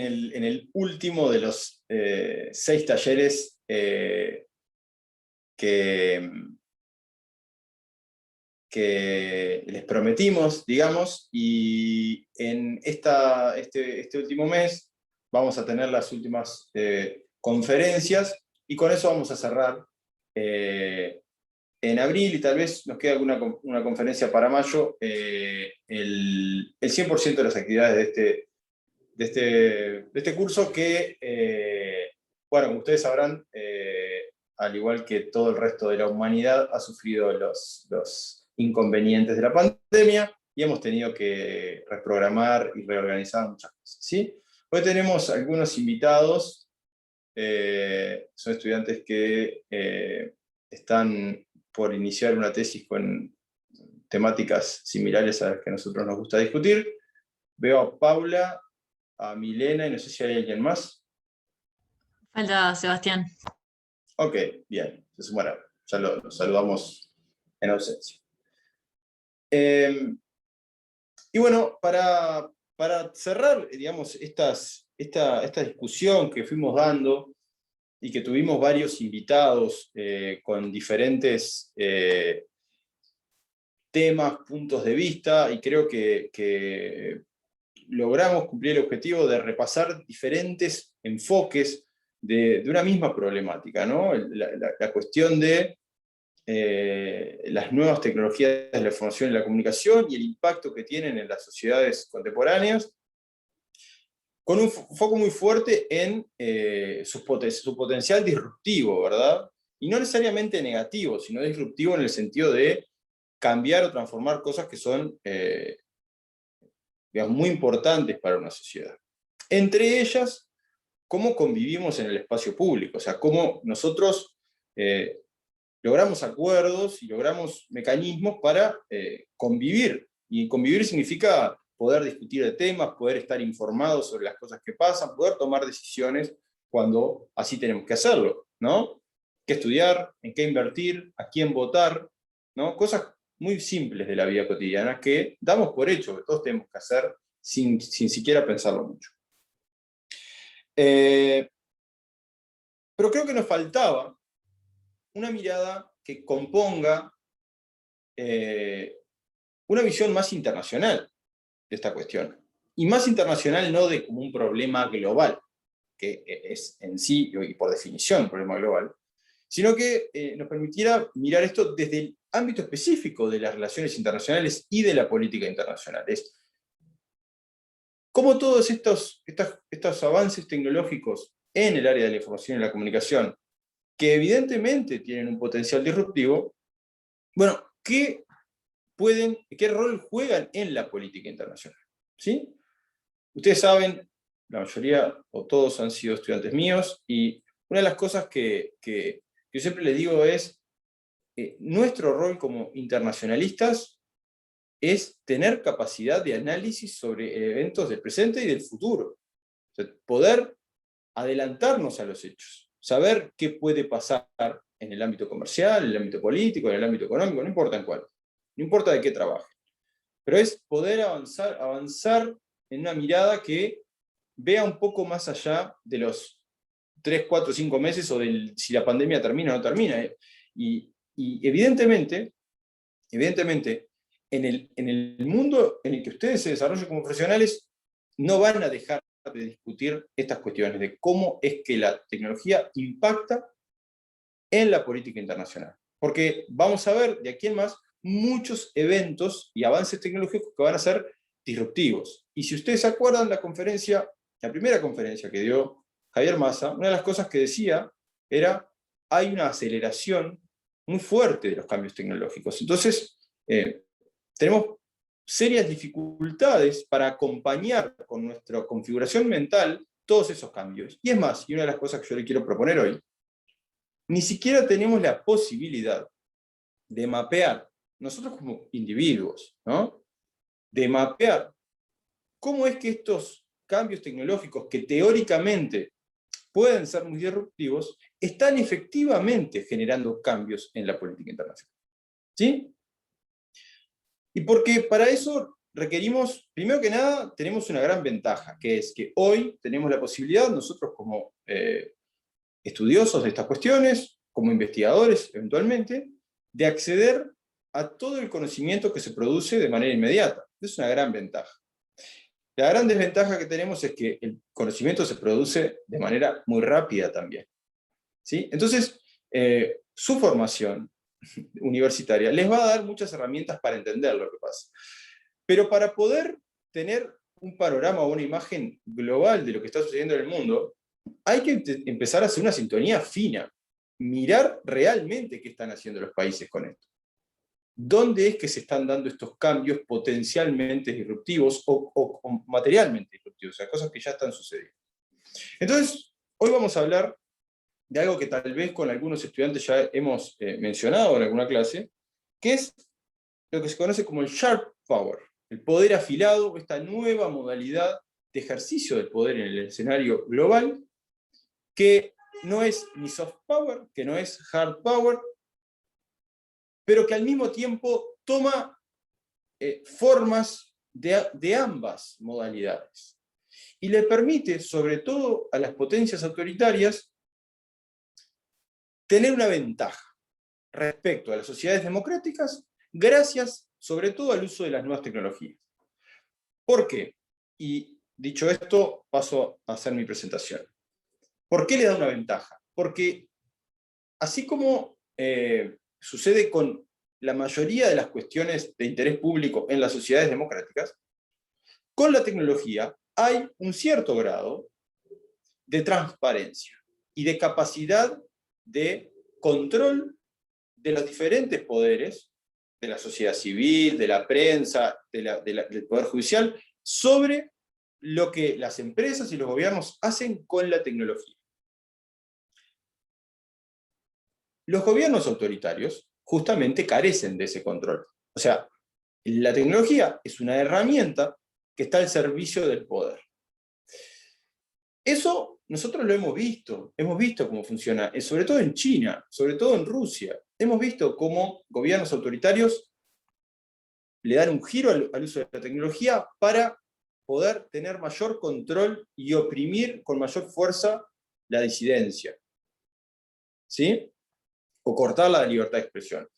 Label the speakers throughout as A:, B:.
A: en el último de los 6 talleres que les prometimos, digamos, y en este último mes vamos a tener las últimas conferencias, y con eso vamos a cerrar en abril, y tal vez nos quede una conferencia para mayo, el 100% de las actividades de este curso que, bueno, como ustedes sabrán, al igual que todo el resto de la humanidad, ha sufrido los inconvenientes de la pandemia y hemos tenido que reprogramar y reorganizar muchas cosas, ¿sí? Hoy tenemos algunos invitados, son estudiantes que están por iniciar una tesis con temáticas similares a las que a nosotros nos gusta discutir. Veo a Paula, a Milena, y no sé si hay alguien más.
B: Falta Sebastián.
A: Ok, bien. Entonces, bueno, ya lo saludamos en ausencia. Y bueno, para cerrar, digamos, esta discusión que fuimos dando y que tuvimos varios invitados con diferentes temas, puntos de vista, y creo que logramos cumplir el objetivo de repasar diferentes enfoques de una misma problemática, ¿no? La cuestión de las nuevas tecnologías de la información y la comunicación y el impacto que tienen en las sociedades contemporáneas, con un foco muy fuerte en su potencial disruptivo, ¿verdad? Y no necesariamente negativo, sino disruptivo en el sentido de cambiar o transformar cosas que son digamos, muy importantes para una sociedad. Entre ellas, cómo convivimos en el espacio público, o sea, cómo nosotros logramos acuerdos y logramos mecanismos para convivir. Y convivir significa poder discutir de temas, poder estar informados sobre las cosas que pasan, poder tomar decisiones cuando así tenemos que hacerlo, ¿no? ¿Qué estudiar? ¿En qué invertir? ¿A quién votar? ¿No? Cosas muy simples de la vida cotidiana que damos por hecho, que todos tenemos que hacer sin siquiera pensarlo mucho. Pero creo que nos faltaba una mirada que componga una visión más internacional de esta cuestión. Y más internacional no de como un problema global, que es en sí y por definición un problema global, sino que nos permitiera mirar esto desde el ámbito específico de las relaciones internacionales y de la política internacional. Es cómo todos estos avances tecnológicos en el área de la información y la comunicación, que evidentemente tienen un potencial disruptivo, bueno, ¿qué rol juegan en la política internacional? ¿Sí? Ustedes saben, la mayoría o todos han sido estudiantes míos, y una de las cosas que yo siempre les digo es, nuestro rol como internacionalistas es tener capacidad de análisis sobre eventos del presente y del futuro. O sea, poder adelantarnos a los hechos, saber qué puede pasar en el ámbito comercial, en el ámbito político, en el ámbito económico, no importa en cuál, no importa de qué trabaje. Pero es poder avanzar en una mirada que vea un poco más allá de los 3, 4, 5 meses o de si la pandemia termina o no termina. Y evidentemente, en el mundo en el que ustedes se desarrollan como profesionales, no van a dejar de discutir estas cuestiones de cómo es que la tecnología impacta en la política internacional. Porque vamos a ver de aquí en más muchos eventos y avances tecnológicos que van a ser disruptivos. Y si ustedes se acuerdan, la primera conferencia que dio Javier Massa, una de las cosas que decía era, hay una aceleración muy fuerte de los cambios tecnológicos. Entonces, tenemos serias dificultades para acompañar con nuestra configuración mental todos esos cambios. Y es más, y una de las cosas que yo le quiero proponer hoy, ni siquiera tenemos la posibilidad de mapear, nosotros como individuos, ¿no? De mapear cómo es que estos cambios tecnológicos, que teóricamente pueden ser muy disruptivos, están efectivamente generando cambios en la política internacional. ¿Sí? Y porque para eso requerimos, primero que nada, tenemos una gran ventaja, que es que hoy tenemos la posibilidad, nosotros como estudiosos de estas cuestiones, como investigadores eventualmente, de acceder a todo el conocimiento que se produce de manera inmediata. Es una gran ventaja. La gran desventaja que tenemos es que el conocimiento se produce de manera muy rápida también. ¿Sí? Entonces, su formación universitaria les va a dar muchas herramientas para entender lo que pasa. Pero para poder tener un panorama o una imagen global de lo que está sucediendo en el mundo, hay que empezar a hacer una sintonía fina, mirar realmente qué están haciendo los países con esto. ¿Dónde es que se están dando estos cambios potencialmente disruptivos o materialmente disruptivos? O sea, cosas que ya están sucediendo. Entonces, hoy vamos a hablar de algo que tal vez con algunos estudiantes ya hemos mencionado en alguna clase, que es lo que se conoce como el Sharp Power, el poder afilado, esta nueva modalidad de ejercicio del poder en el escenario global, que no es ni soft power, que no es hard power, pero que al mismo tiempo toma formas de ambas modalidades. Y le permite, sobre todo a las potencias autoritarias, tener una ventaja respecto a las sociedades democráticas, gracias sobre todo al uso de las nuevas tecnologías. ¿Por qué? Y dicho esto, paso a hacer mi presentación. ¿Por qué le da una ventaja? Porque así como sucede con la mayoría de las cuestiones de interés público en las sociedades democráticas, con la tecnología hay un cierto grado de transparencia y de capacidad de control de los diferentes poderes, de la sociedad civil, de la prensa, del Poder Judicial, sobre lo que las empresas y los gobiernos hacen con la tecnología. Los gobiernos autoritarios justamente carecen de ese control. O sea, la tecnología es una herramienta que está al servicio del poder. Eso nosotros lo hemos visto cómo funciona, sobre todo en China, sobre todo en Rusia. Hemos visto cómo gobiernos autoritarios le dan un giro al uso de la tecnología para poder tener mayor control y oprimir con mayor fuerza la disidencia, ¿sí? O cortar la libertad de expresión.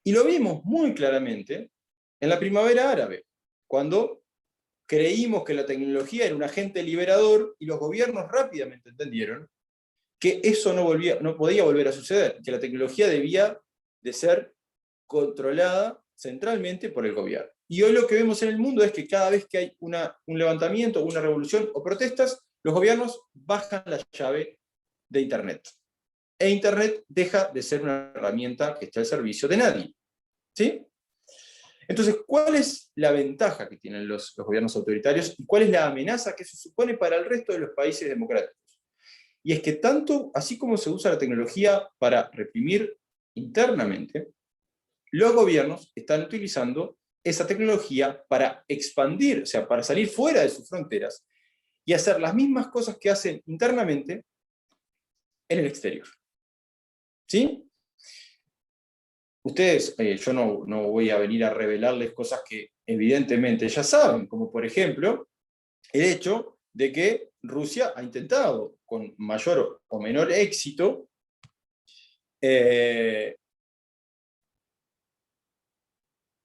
A: Y lo vimos muy claramente en la primavera árabe, cuando creímos que la tecnología era un agente liberador y los gobiernos rápidamente entendieron que eso no podía volver a suceder, que la tecnología debía de ser controlada centralmente por el gobierno. Y hoy lo que vemos en el mundo es que cada vez que hay un levantamiento, una revolución o protestas, los gobiernos bajan la llave de Internet. E Internet deja de ser una herramienta que está al servicio de nadie. ¿Sí? Entonces, ¿cuál es la ventaja que tienen los gobiernos autoritarios y cuál es la amenaza que se supone para el resto de los países democráticos? Y es que tanto, así como se usa la tecnología para reprimir internamente, los gobiernos están utilizando esa tecnología para expandir, o sea, para salir fuera de sus fronteras y hacer las mismas cosas que hacen internamente en el exterior. ¿Sí? Ustedes, yo no voy a venir a revelarles cosas que evidentemente ya saben, como por ejemplo, el hecho de que Rusia ha intentado, con mayor o menor éxito,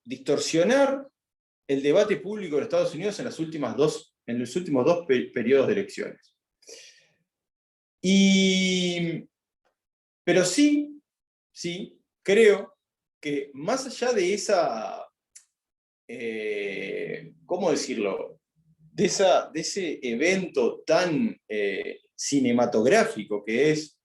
A: distorsionar el debate público de Estados Unidos en los últimos dos periodos de elecciones. Pero sí, creo que más allá de esa, ¿cómo decirlo? De ese evento tan cinematográfico que es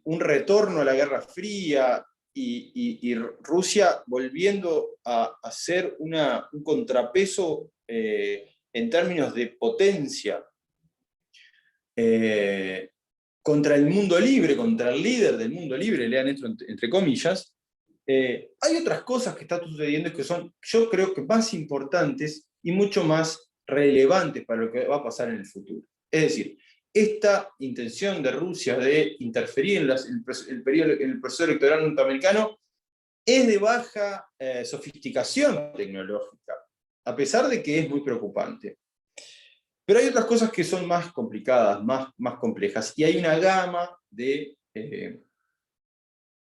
A: un retorno a la Guerra Fría y Rusia volviendo a hacer un contrapeso en términos de potencia contra el mundo libre, contra el líder del mundo libre, lean esto entre comillas. Hay otras cosas que están sucediendo que son, yo creo que más importantes y mucho más relevantes para lo que va a pasar en el futuro. Es decir, esta intención de Rusia de interferir en el proceso electoral norteamericano es de baja sofisticación tecnológica. a pesar de que es muy preocupante. Pero hay otras cosas que son más complicadas, más complejas, y hay una gama de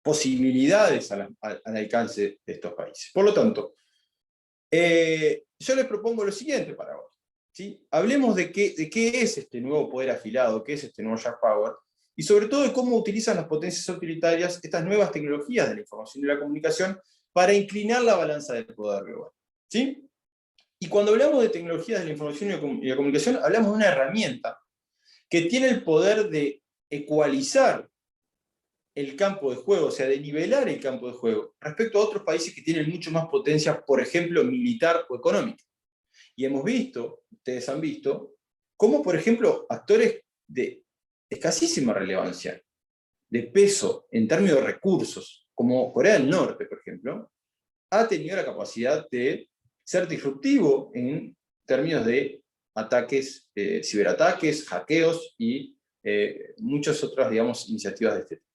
A: posibilidades al alcance de estos países. Por lo tanto, yo les propongo lo siguiente para hoy. ¿Sí? Hablemos de qué es este nuevo poder afilado, qué es este nuevo Sharp Power, y sobre todo de cómo utilizan las potencias autoritarias estas nuevas tecnologías de la información y la comunicación para inclinar la balanza del poder global. ¿Sí? Y cuando hablamos de tecnologías de la información y la comunicación, hablamos de una herramienta que tiene el poder de ecualizar el campo de juego, o sea, de nivelar el campo de juego, respecto a otros países que tienen mucho más potencia, por ejemplo, militar o económica. Y hemos visto, ustedes han visto, cómo, por ejemplo, actores de escasísima relevancia, de peso en términos de recursos, como Corea del Norte, por ejemplo, ha tenido la capacidad de ser disruptivo en términos de ataques, ciberataques, hackeos y muchas otras, digamos, iniciativas de este tipo.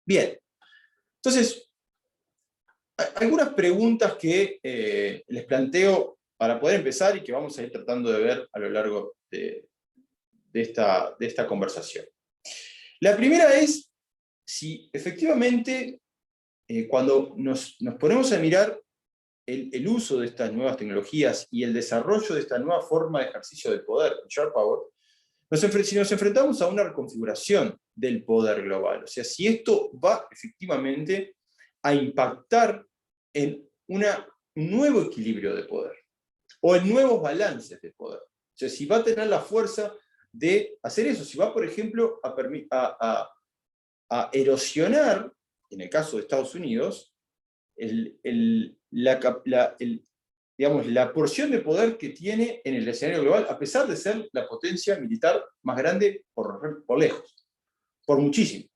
A: Bien, entonces, algunas preguntas que les planteo para poder empezar y que vamos a ir tratando de ver a lo largo de esta conversación. La primera es si efectivamente cuando nos ponemos a mirar el uso de estas nuevas tecnologías y el desarrollo de esta nueva forma de ejercicio del poder, el Sharp Power, si nos enfrentamos a una reconfiguración del poder global, o sea, si esto va efectivamente a impactar en un nuevo equilibrio de poder, o en nuevos balances de poder. O sea, si va a tener la fuerza de hacer eso, si va, por ejemplo, a erosionar, en el caso de Estados Unidos, digamos, la porción de poder que tiene en el escenario global, a pesar de ser la potencia militar más grande por lejos, por muchísimo.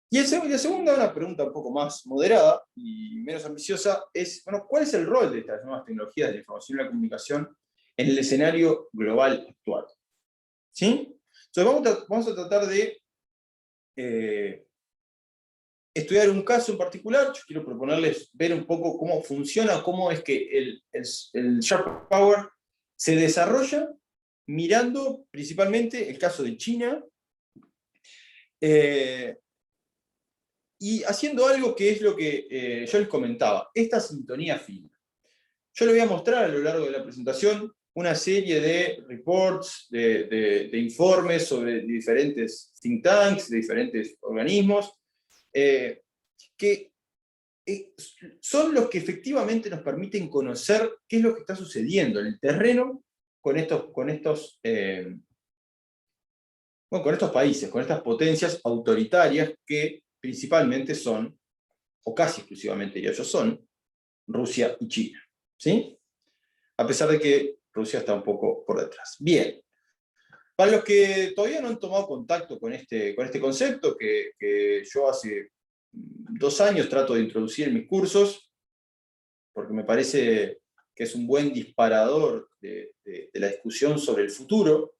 A: Y la segunda, una pregunta un poco más moderada y menos ambiciosa, es, bueno, ¿cuál es el rol de estas nuevas tecnologías de la información y la comunicación en el escenario global actual? ¿Sí? Entonces vamos a tratar de estudiar un caso en particular. Yo quiero proponerles ver un poco cómo funciona, cómo es que el Sharp Power se desarrolla mirando principalmente el caso de China, y haciendo algo que es lo que yo les comentaba, esta sintonía fina. Yo les voy a mostrar a lo largo de la presentación una serie de reports, de informes sobre diferentes think tanks, de diferentes organismos, que son los que efectivamente nos permiten conocer qué es lo que está sucediendo en el terreno con estos países, con estas potencias autoritarias que principalmente son, o casi exclusivamente ellos son, Rusia y China. ¿Sí? A pesar de que Rusia está un poco por detrás. Bien. Para los que todavía no han tomado contacto con este concepto, que yo hace 2 años trato de introducir en mis cursos, porque me parece que es un buen disparador de la discusión sobre el futuro,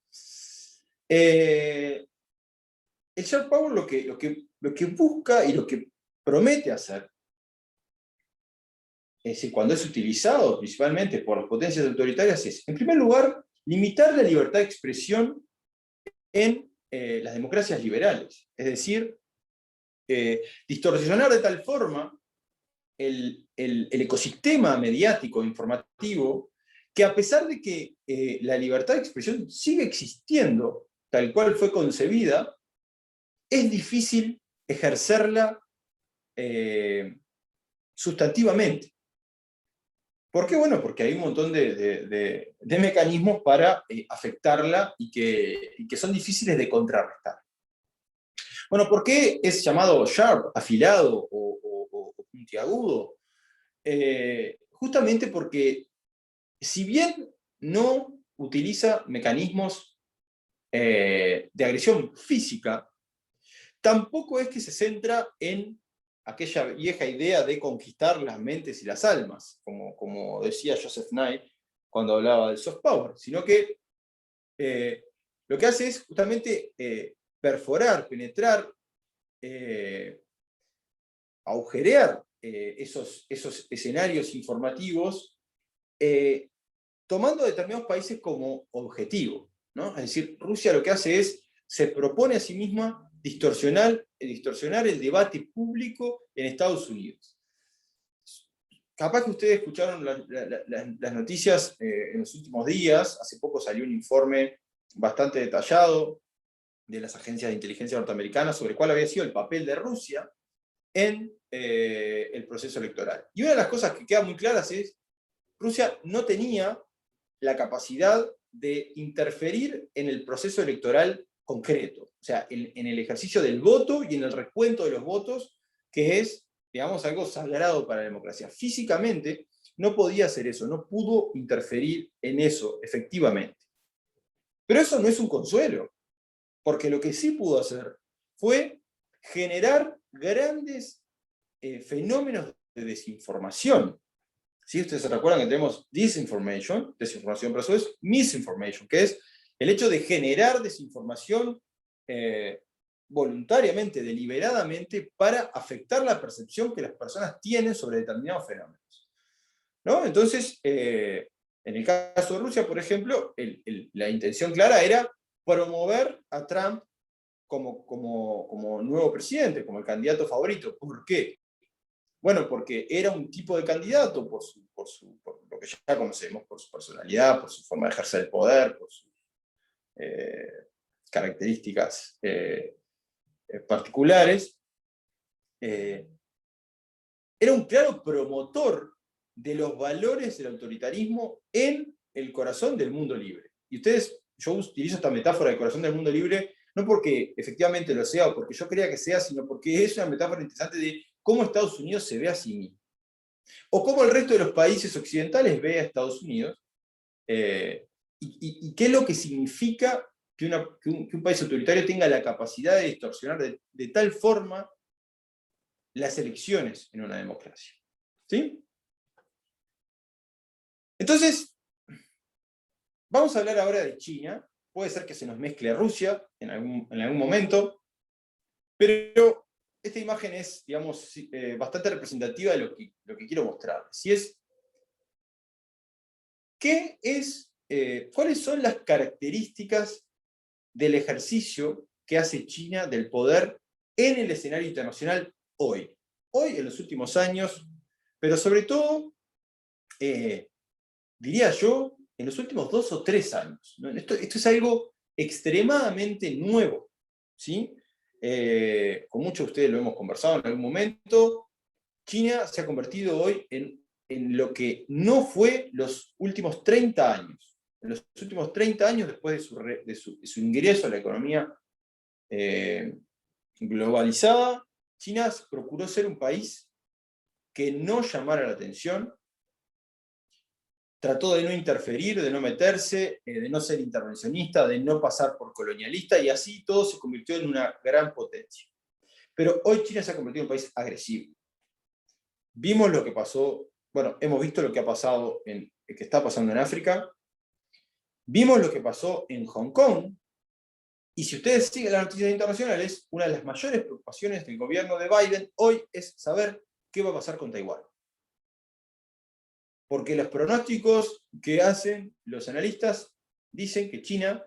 A: el Sharp Power lo que busca y lo que promete hacer, es decir, cuando es utilizado principalmente por las potencias autoritarias, es, en primer lugar, limitar la libertad de expresión en las democracias liberales. Es decir, distorsionar de tal forma el ecosistema mediático informativo que, a pesar de que la libertad de expresión sigue existiendo tal cual fue concebida, es difícil ejercerla sustantivamente. ¿Por qué? Bueno, porque hay un montón de mecanismos para afectarla y que son difíciles de contrarrestar. Bueno, ¿por qué es llamado sharp, afilado o puntiagudo? Justamente porque, si bien no utiliza mecanismos de agresión física, tampoco es que se centra en aquella vieja idea de conquistar las mentes y las almas, como decía Joseph Nye cuando hablaba del soft power, sino que lo que hace es justamente perforar, penetrar, agujerear esos escenarios informativos, tomando determinados países como objetivo, ¿no? Es decir, Rusia lo que hace es, se propone a sí misma distorsionar el debate público en Estados Unidos. Capaz que ustedes escucharon las noticias en los últimos días. Hace poco salió un informe bastante detallado de las agencias de inteligencia norteamericanas sobre cuál había sido el papel de Rusia en el proceso electoral. Y una de las cosas que queda muy claras es, Rusia no tenía la capacidad de interferir en el proceso electoral concreto, o sea, en el ejercicio del voto y en el recuento de los votos, que es, digamos, algo sagrado para la democracia. Físicamente no podía hacer eso, no pudo interferir en eso, efectivamente. Pero eso no es un consuelo, porque lo que sí pudo hacer fue generar grandes fenómenos de desinformación. ¿Sí? Ustedes se recuerdan que tenemos desinformación, pero eso es misinformation, que es el hecho de generar desinformación voluntariamente, deliberadamente, para afectar la percepción que las personas tienen sobre determinados fenómenos, ¿no? Entonces, en el caso de Rusia, por ejemplo, la intención clara era promover a Trump como nuevo presidente, como el candidato favorito. ¿Por qué? Bueno, porque era un tipo de candidato por lo que ya conocemos, por su personalidad, por su forma de ejercer el poder, por sus características particulares. Era un claro promotor de los valores del autoritarismo en el corazón del mundo libre. Y yo utilizo esta metáfora del corazón del mundo libre, no porque efectivamente lo sea o porque yo crea que sea, sino porque es una metáfora interesante de cómo Estados Unidos se ve a sí mismo. O cómo el resto de los países occidentales ve a Estados Unidos, y qué es lo que significa que un país autoritario tenga la capacidad de distorsionar de tal forma las elecciones en una democracia. ¿Sí? Entonces, vamos a hablar ahora de China. Puede ser que se nos mezcle Rusia en algún momento, pero esta imagen es, digamos, bastante representativa de lo que quiero mostrarles. Y es, ¿cuáles son las características del ejercicio que hace China del poder en el escenario internacional hoy? Hoy, en los últimos años, pero sobre todo, diría yo, en los últimos 2 o 3 años. ¿No? Esto es algo extremadamente nuevo, ¿sí? Con muchos de ustedes lo hemos conversado en algún momento. China se ha convertido hoy en lo que no fue los últimos 30 años. En los últimos 30 años, después de su ingreso a la economía globalizada, China procuró ser un país que no llamara la atención, trató de no interferir, de no meterse, de no ser intervencionista, de no pasar por colonialista, y así todo se convirtió en una gran potencia. Pero hoy China se ha convertido en un país agresivo. Vimos lo que pasó, bueno, hemos visto lo que ha pasado, que está pasando en África, vimos lo que pasó en Hong Kong, y si ustedes siguen las noticias internacionales, una de las mayores preocupaciones del gobierno de Biden hoy es saber qué va a pasar con Taiwán. Porque los pronósticos que hacen los analistas dicen que China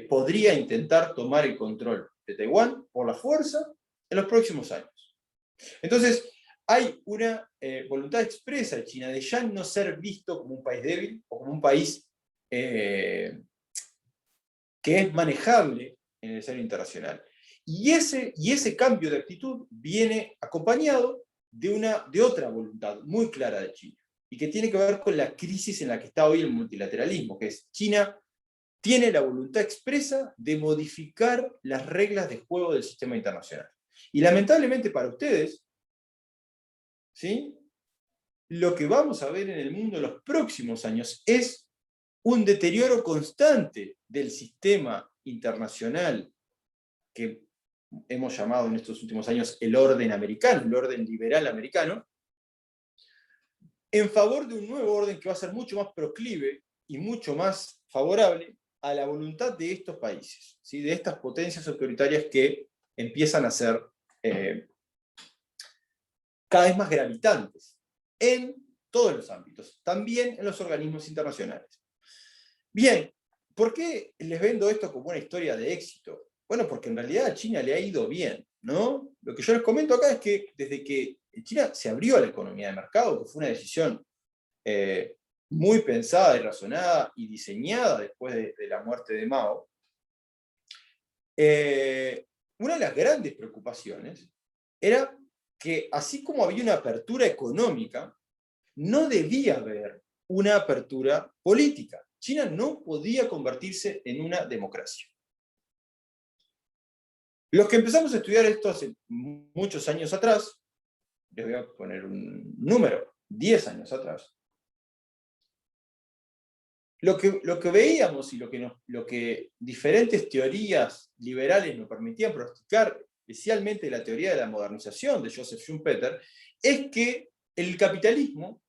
A: podría intentar tomar el control de Taiwán por la fuerza en los próximos años. Entonces, hay una voluntad expresa de China de ya no ser visto como un país débil o como un país que es manejable en el escenario internacional. Y ese cambio de actitud viene acompañado de otra voluntad muy clara de China, y que tiene que ver con la crisis en la que está hoy el multilateralismo, que es China tiene la voluntad expresa de modificar las reglas de juego del sistema internacional. Y lamentablemente para ustedes, ¿sí?, lo que vamos a ver en el mundo en los próximos años es un deterioro constante del sistema internacional que hemos llamado en estos últimos años el orden americano, el orden liberal americano, en favor de un nuevo orden que va a ser mucho más proclive y mucho más favorable a la voluntad de estos países, ¿sí?, de estas potencias autoritarias que empiezan a ser cada vez más gravitantes en todos los ámbitos, también en los organismos internacionales. Bien, ¿por qué les vendo esto como una historia de éxito? Bueno, porque en realidad a China le ha ido bien, ¿no? Lo que yo les comento acá es que desde que China se abrió a la economía de mercado, que fue una decisión muy pensada y razonada y diseñada después de la muerte de Mao, una de las grandes preocupaciones era que así como había una apertura económica, no debía haber una apertura política. China no podía convertirse en una democracia. Los que empezamos a estudiar esto hace muchos años atrás, les voy a poner un número, 10 años atrás, lo que veíamos y lo que diferentes teorías liberales nos permitían pronosticar, especialmente la teoría de la modernización de Joseph Schumpeter, es que el capitalismo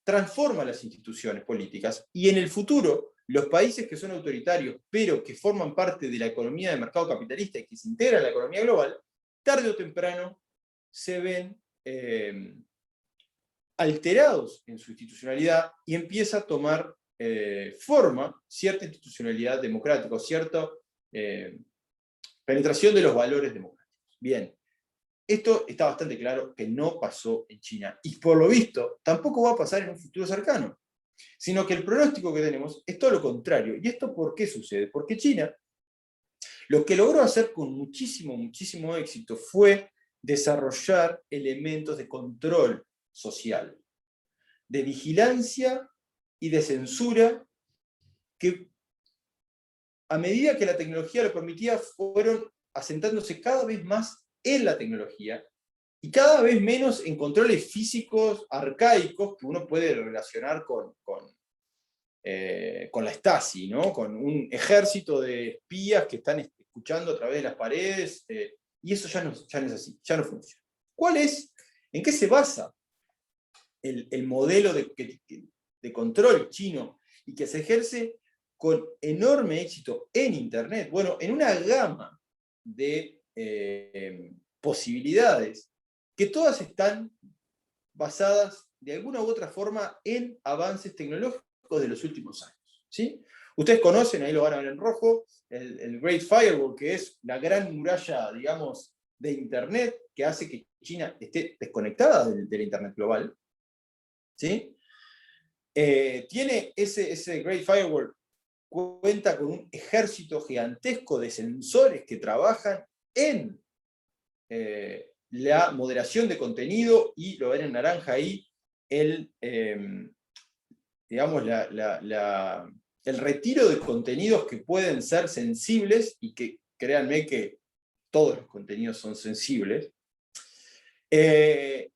A: transforma las instituciones políticas y en el futuro los países que son autoritarios pero que forman parte de la economía de mercado capitalista y que se integran en la economía global, tarde o temprano se ven alterados en su institucionalidad y empieza a tomar forma cierta institucionalidad democrática, cierta penetración de los valores democráticos. Bien, esto está bastante claro que no pasó en China y por lo visto tampoco va a pasar en un futuro cercano, sino que el pronóstico que tenemos es todo lo contrario. ¿Y esto por qué sucede? Porque China lo que logró hacer con muchísimo éxito fue desarrollar elementos de control social, de vigilancia y de censura que a medida que la tecnología lo permitía fueron asentándose cada vez más en la tecnología y cada vez menos en controles físicos arcaicos que uno puede relacionar con la Stasi, ¿no? Con un ejército de espías que están escuchando a través de las paredes, y eso ya no es así, ya no funciona. ¿En qué se basa el modelo de control chino y que se ejerce con enorme éxito en Internet? Bueno, en una gama de posibilidades que todas están basadas de alguna u otra forma en avances tecnológicos de los últimos años. ¿Sí? Ustedes conocen, ahí lo van a ver en rojo, el Great Firewall, que es la gran muralla, digamos, de Internet, que hace que China esté desconectada del Internet global. ¿Sí? Tiene ese Great Firewall, cuenta con un ejército gigantesco de sensores que trabajan en la moderación de contenido, y lo ven en naranja ahí, digamos, el retiro de contenidos que pueden ser sensibles, y que créanme que todos los contenidos son sensibles, en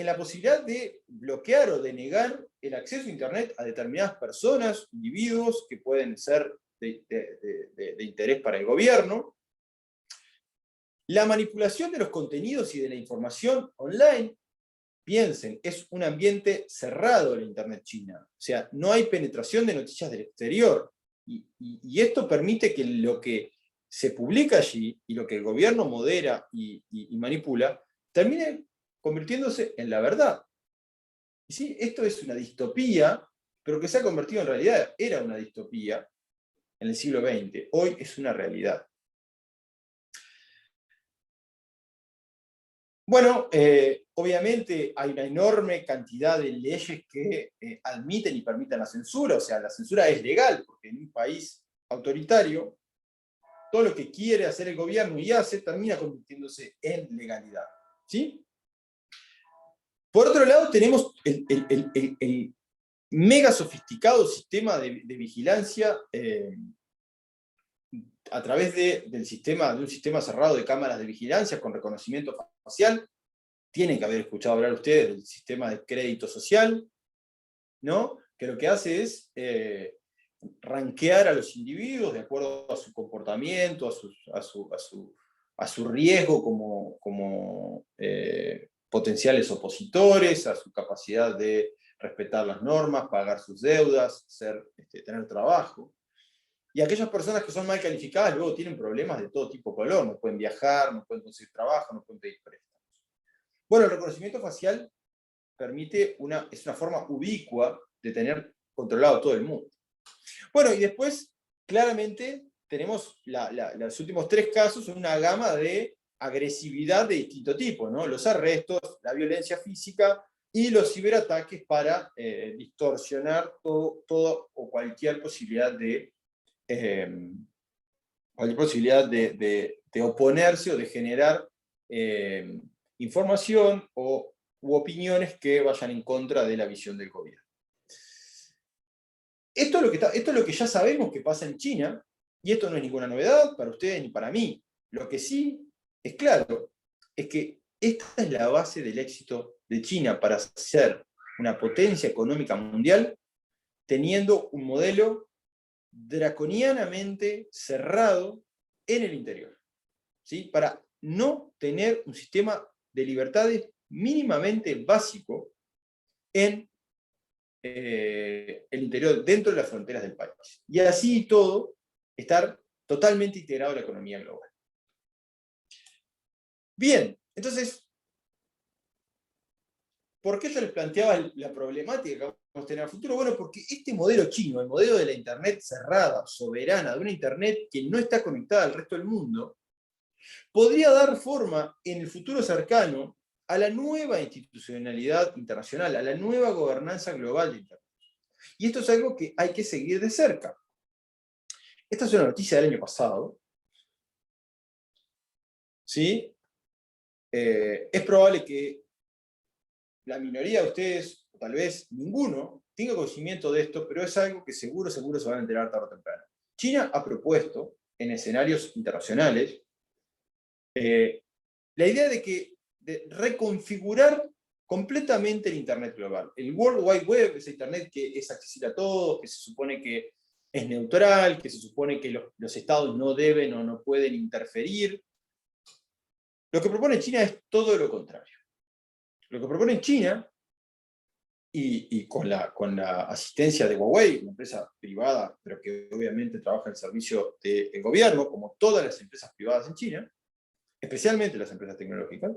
A: la posibilidad de bloquear o denegar el acceso a Internet a determinadas personas, individuos que pueden ser de interés para el gobierno. La manipulación de los contenidos y de la información online, piensen, es un ambiente cerrado en la Internet china. O sea, no hay penetración de noticias del exterior. Y esto permite que lo que se publica allí y lo que el gobierno modera y manipula termine convirtiéndose en la verdad. Y sí, esto es una distopía, pero que se ha convertido en realidad. Era una distopía en el siglo XX, hoy es una realidad. Bueno, obviamente hay una enorme cantidad de leyes que admiten y permiten la censura. O sea, la censura es legal, porque en un país autoritario, todo lo que quiere hacer el gobierno y hace termina convirtiéndose en legalidad. ¿Sí? Por otro lado, tenemos el mega sofisticado sistema de vigilancia a través de un sistema cerrado de cámaras de vigilancia con reconocimiento facial. Tienen que haber escuchado hablar ustedes del sistema de crédito social, ¿no? Que lo que hace es rankear a los individuos de acuerdo a su comportamiento, a su riesgo como potenciales opositores, a su capacidad de respetar las normas, pagar sus deudas, tener trabajo. Y aquellas personas que son mal calificadas luego tienen problemas de todo tipo de color, no pueden viajar, no pueden conseguir trabajo, no pueden pedir préstamos. Bueno, el reconocimiento facial es una forma ubicua de tener controlado todo el mundo. Bueno, y después, claramente, tenemos los últimos 3 casos, son una gama de agresividad de distinto tipo, ¿no? Los arrestos, la violencia física y los ciberataques para distorsionar todo o cualquier posibilidad eh, de oponerse o de generar información u opiniones que vayan en contra de la visión del gobierno. Esto es lo que ya sabemos que pasa en China, y esto no es ninguna novedad para ustedes ni para mí. Lo que sí es claro es que esta es la base del éxito de China para ser una potencia económica mundial, teniendo un modelo draconianamente cerrado en el interior, ¿sí? Para no tener un sistema de libertades mínimamente básico en el interior, dentro de las fronteras del país. Y así todo, estar totalmente integrado en la economía global. Bien, entonces, ¿por qué yo les planteaba la problemática que vamos a tener a futuro? Bueno, porque este modelo chino, el modelo de la Internet cerrada, soberana, de una Internet que no está conectada al resto del mundo, podría dar forma en el futuro cercano a la nueva institucionalidad internacional, a la nueva gobernanza global de Internet. Y esto es algo que hay que seguir de cerca. Esta es una noticia del año pasado. ¿Sí? Es probable que la minoría de ustedes, o tal vez ninguno, tenga conocimiento de esto, pero es algo que seguro se van a enterar tarde o temprano. China ha propuesto en escenarios internacionales la idea de reconfigurar completamente el Internet global. El World Wide Web, ese Internet que es accesible a todos, que se supone que es neutral, que se supone que los estados no deben o no pueden interferir. Lo que propone China es todo lo contrario. Lo que propone China, y con la asistencia de Huawei, una empresa privada, pero que obviamente trabaja al servicio del gobierno, como todas las empresas privadas en China, especialmente las empresas tecnológicas,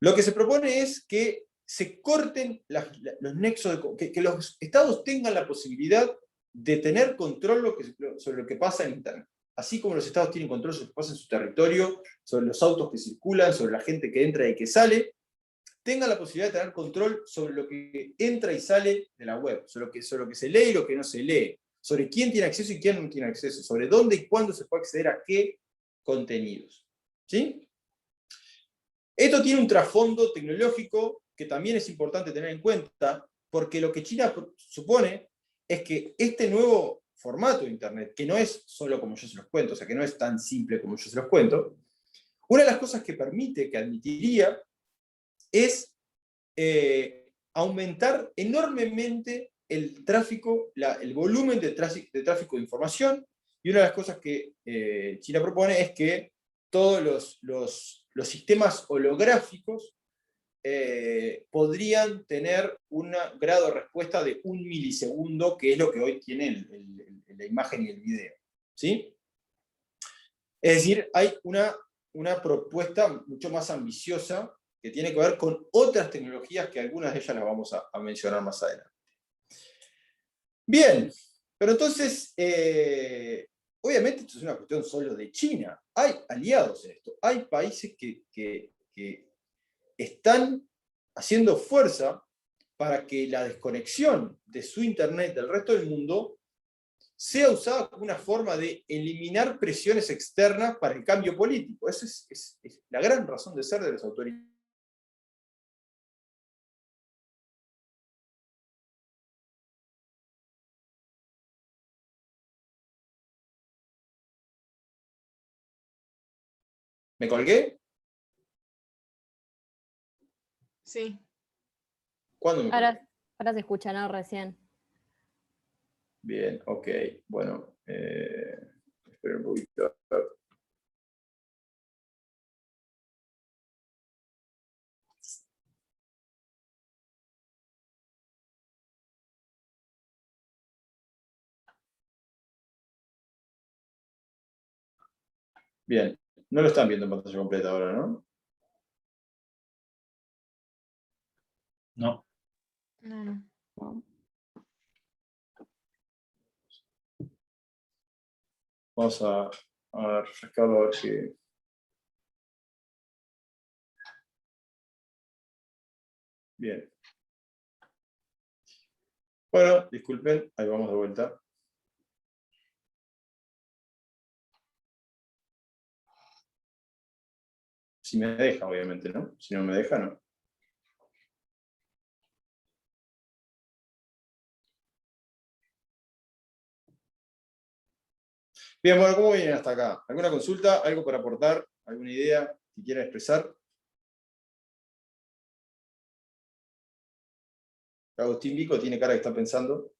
A: lo que se propone es que se corten los nexos, que los estados tengan la posibilidad de tener control sobre lo que pasa en Internet. Así como los estados tienen control sobre lo que pasa en su territorio, sobre los autos que circulan, sobre la gente que entra y que sale, tengan la posibilidad de tener control sobre lo que entra y sale de la web, sobre lo que se lee y lo que no se lee, sobre quién tiene acceso y quién no tiene acceso, sobre dónde y cuándo se puede acceder a qué contenidos. ¿Sí? Esto tiene un trasfondo tecnológico que también es importante tener en cuenta, porque lo que China supone es que este nuevo formato de Internet, que no es solo como yo se los cuento, o sea, que no es tan simple como yo se los cuento, una de las cosas que permite, que admitiría, es aumentar enormemente el tráfico, el volumen de tráfico de información, y una de las cosas que China propone es que todos los sistemas holográficos podrían tener un grado de respuesta de 1 milisegundo, que es lo que hoy tiene la imagen y el video. ¿Sí? Es decir, hay una propuesta mucho más ambiciosa que tiene que ver con otras tecnologías que algunas de ellas las vamos a mencionar más adelante. Bien, pero entonces, obviamente esto es una cuestión solo de China. Hay aliados en esto. Hay países que están haciendo fuerza para que la desconexión de su Internet del resto del mundo sea usada como una forma de eliminar presiones externas para el cambio político. Esa es la gran razón de ser de las autoridades. ¿Me colgué?
B: Sí.
A: ¿Cuándo me colgué?
C: Ahora se escucha, ¿no? Recién.
A: Bien, ok. Bueno, espera un poquito. Bien, no lo están viendo en pantalla completa ahora, ¿no?
D: No.
B: No, no.
C: No.
A: Vamos a refrescarlo a ver qué. Bien. Bueno, disculpen, ahí vamos de vuelta. Si me deja, obviamente, ¿no? Si no me deja, no. Bien, bueno, ¿cómo vienen hasta acá? ¿Alguna consulta? ¿Algo para aportar? ¿Alguna idea que quieran expresar? Agustín Vico tiene cara que está pensando.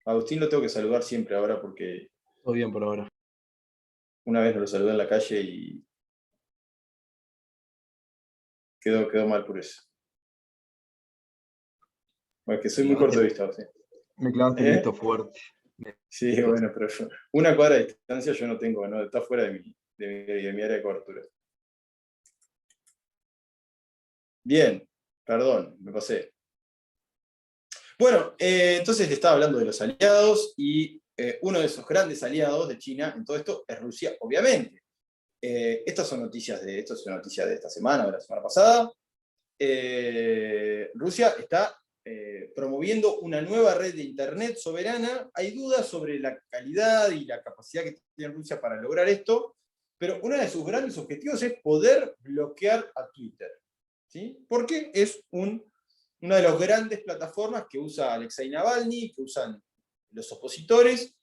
A: Agustín lo tengo que saludar siempre ahora porque
E: Todo bien por ahora.
A: una vez me lo saludé en la calle y quedó mal por eso. Bueno, es que soy muy corto de vista, Agustín.
E: Me clavaste el visto fuerte.
A: Sí, bueno, pero una cuadra de distancia yo no tengo, ¿no? Está fuera de mi área de cobertura. Bien, perdón, me pasé. Bueno, entonces le estaba hablando de los aliados y uno de esos grandes aliados de China en todo esto es Rusia, obviamente. Esto es una noticia de esta semana, de la semana pasada. Rusia está promoviendo una nueva red de Internet soberana. Hay dudas sobre la calidad y la capacidad que tiene Rusia para lograr esto, pero uno de sus grandes objetivos es poder bloquear a Twitter, ¿sí? Porque es una de las grandes plataformas que usa Alexei Navalny, que usan los opositores,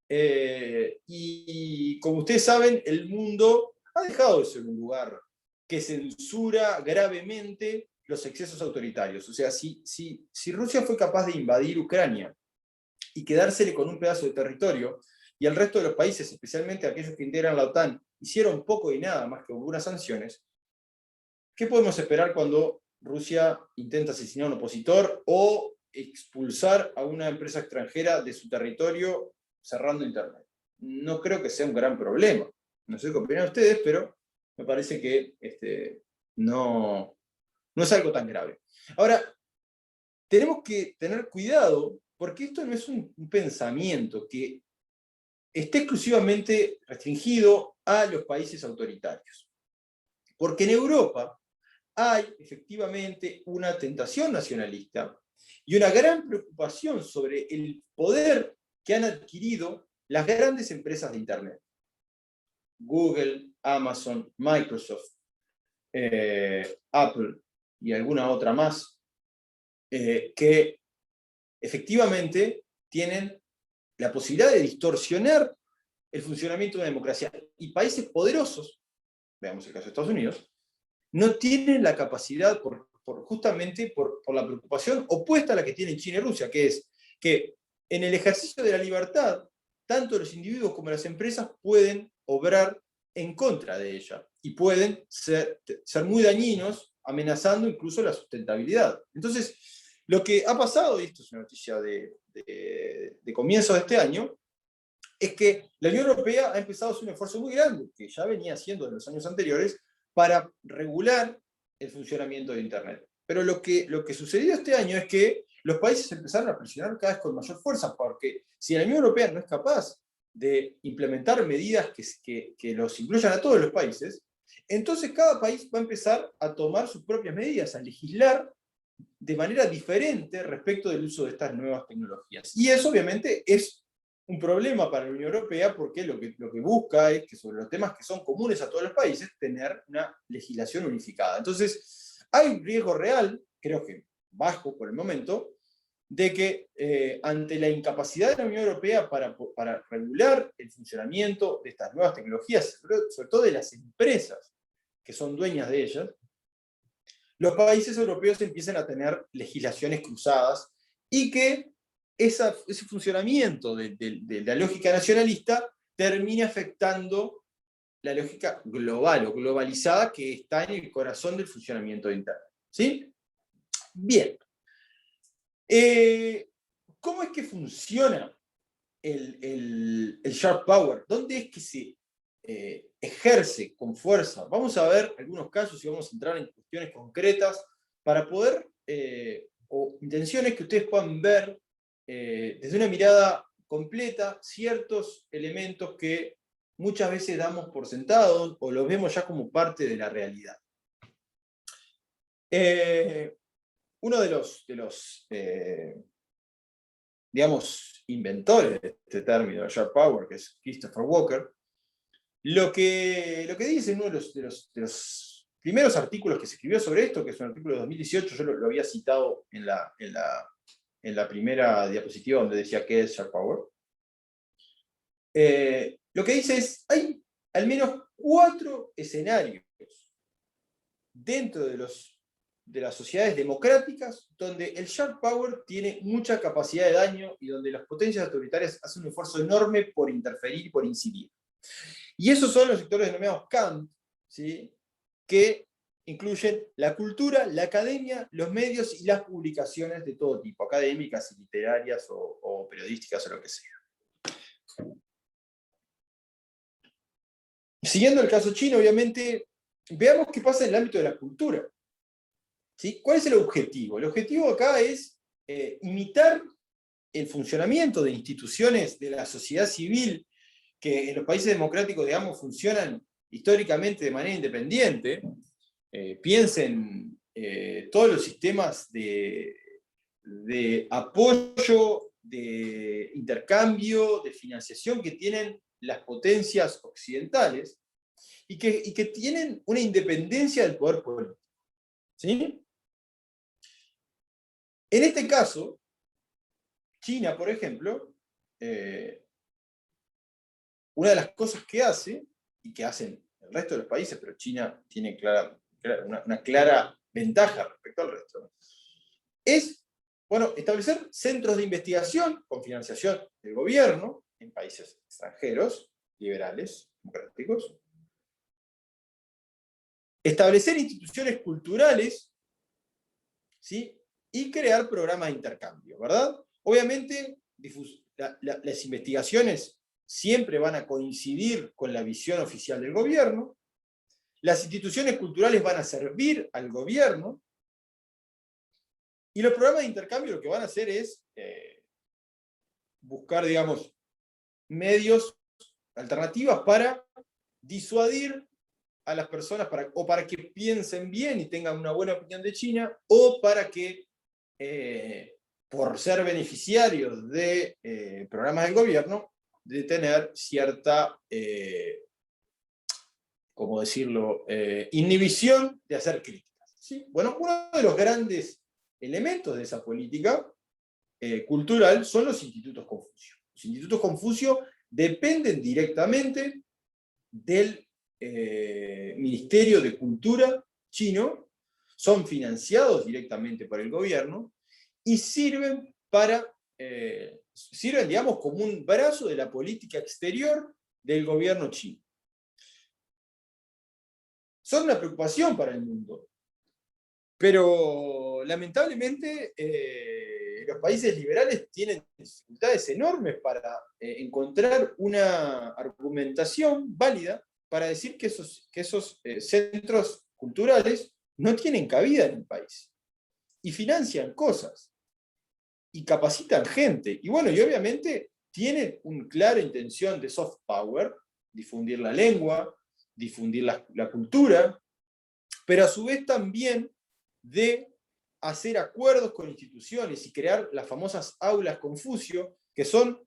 A: y como ustedes saben, el mundo ha dejado de ser un lugar que censura gravemente los excesos autoritarios. O sea, si Rusia fue capaz de invadir Ucrania y quedársele con un pedazo de territorio, y el resto de los países, especialmente aquellos que integran la OTAN, hicieron poco y nada más que algunas sanciones, ¿qué podemos esperar cuando Rusia intenta asesinar a un opositor o expulsar a una empresa extranjera de su territorio cerrando Internet? No creo que sea un gran problema. No sé qué opinan ustedes, pero me parece que no es algo tan grave. Ahora, tenemos que tener cuidado, porque esto no es un pensamiento que esté exclusivamente restringido a los países autoritarios. Porque en Europa hay efectivamente una tentación nacionalista y una gran preocupación sobre el poder que han adquirido las grandes empresas de Internet. Google, Amazon, Microsoft, Apple y alguna otra más, que efectivamente tienen la posibilidad de distorsionar el funcionamiento de una democracia. Y países poderosos, veamos el caso de Estados Unidos, no tienen la capacidad, justamente por la preocupación opuesta a la que tienen China y Rusia, que es que en el ejercicio de la libertad, tanto los individuos como las empresas pueden obrar en contra de ella y pueden ser muy dañinos, amenazando incluso la sustentabilidad. Entonces, lo que ha pasado, y esto es una noticia de comienzo de este año, es que la Unión Europea ha empezado a hacer un esfuerzo muy grande, que ya venía haciendo en los años anteriores, para regular el funcionamiento de Internet. Pero lo que sucedió este año es que los países empezaron a presionar cada vez con mayor fuerza, porque si la Unión Europea no es capaz de implementar medidas que los incluyan a todos los países, entonces cada país va a empezar a tomar sus propias medidas, a legislar de manera diferente respecto del uso de estas nuevas tecnologías. Y eso obviamente es un problema para la Unión Europea, porque lo que busca es que sobre los temas que son comunes a todos los países, tener una legislación unificada. Entonces, hay un riesgo real, creo que bajo por el momento, de que ante la incapacidad de la Unión Europea para regular el funcionamiento de estas nuevas tecnologías, sobre todo de las empresas que son dueñas de ellas, los países europeos empiezan a tener legislaciones cruzadas y que ese funcionamiento de la lógica nacionalista termine afectando la lógica global o globalizada que está en el corazón del funcionamiento de Internet. ¿Sí? Bien. ¿Cómo es que funciona el Sharp Power? ¿Dónde es que ejerce con fuerza. Vamos a ver algunos casos y vamos a entrar en cuestiones concretas para poder, o intenciones que ustedes puedan ver desde una mirada completa ciertos elementos que muchas veces damos por sentados o los vemos ya como parte de la realidad. Uno de los digamos, inventores de este término, de Sharp Power, que es Christopher Walker, lo que dice en uno de los primeros artículos que se escribió sobre esto, que es un artículo de 2018, yo lo había citado en la primera diapositiva donde decía qué es Sharp Power, lo que dice es, hay al menos 4 escenarios dentro de las sociedades democráticas donde el Sharp Power tiene mucha capacidad de daño y donde las potencias autoritarias hacen un esfuerzo enorme por interferir y por incidir. Y esos son los sectores denominados CANT, ¿sí? Que incluyen la cultura, la academia, los medios y las publicaciones de todo tipo, académicas y literarias o periodísticas o lo que sea. Siguiendo el caso chino, obviamente, veamos qué pasa en el ámbito de la cultura. ¿Sí? ¿Cuál es el objetivo? El objetivo acá es imitar el funcionamiento de instituciones de la sociedad civil que en los países democráticos, digamos, funcionan históricamente de manera independiente. Piensen todos los sistemas de apoyo, de intercambio, de financiación que tienen las potencias occidentales y que tienen una independencia del poder político. ¿Sí? En este caso, China, por ejemplo, una de las cosas que hace, y que hacen el resto de los países, pero China tiene una clara ventaja respecto al resto, es, bueno, establecer centros de investigación con financiación del gobierno en países extranjeros, liberales, democráticos, establecer instituciones culturales, ¿sí? Y crear programas de intercambio, ¿verdad? Obviamente, las investigaciones siempre van a coincidir con la visión oficial del gobierno, las instituciones culturales van a servir al gobierno, y los programas de intercambio lo que van a hacer es buscar, digamos, medios, alternativas para disuadir a las personas o para que piensen bien y tengan una buena opinión de China, o para que, por ser beneficiarios de programas del gobierno, de tener cierta, ¿cómo decirlo?, inhibición de hacer críticas. ¿Sí? Bueno, uno de los grandes elementos de esa política cultural son los institutos Confucio. Los institutos Confucio dependen directamente del Ministerio de Cultura chino, son financiados directamente por el gobierno y sirven digamos, como un brazo de la política exterior del gobierno chino. Son una preocupación para el mundo, pero lamentablemente los países liberales tienen dificultades enormes para encontrar una argumentación válida para decir que esos centros culturales no tienen cabida en el país. Y financian cosas. Y capacitan gente. Y bueno, y obviamente tienen una clara intención de soft power, difundir la lengua, difundir la cultura, pero a su vez también de hacer acuerdos con instituciones y crear las famosas aulas Confucio, que son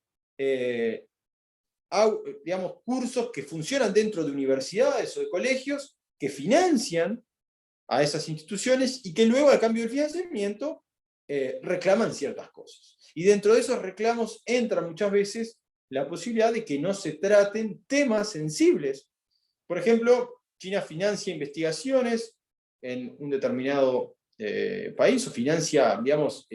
A: digamos, cursos que funcionan dentro de universidades o de colegios que financian a esas instituciones y que luego, a cambio del financiamiento, reclaman ciertas cosas. Y dentro de esos reclamos entra muchas veces la posibilidad de que no se traten temas sensibles. Por ejemplo, China financia investigaciones en un determinado país o financia, digamos,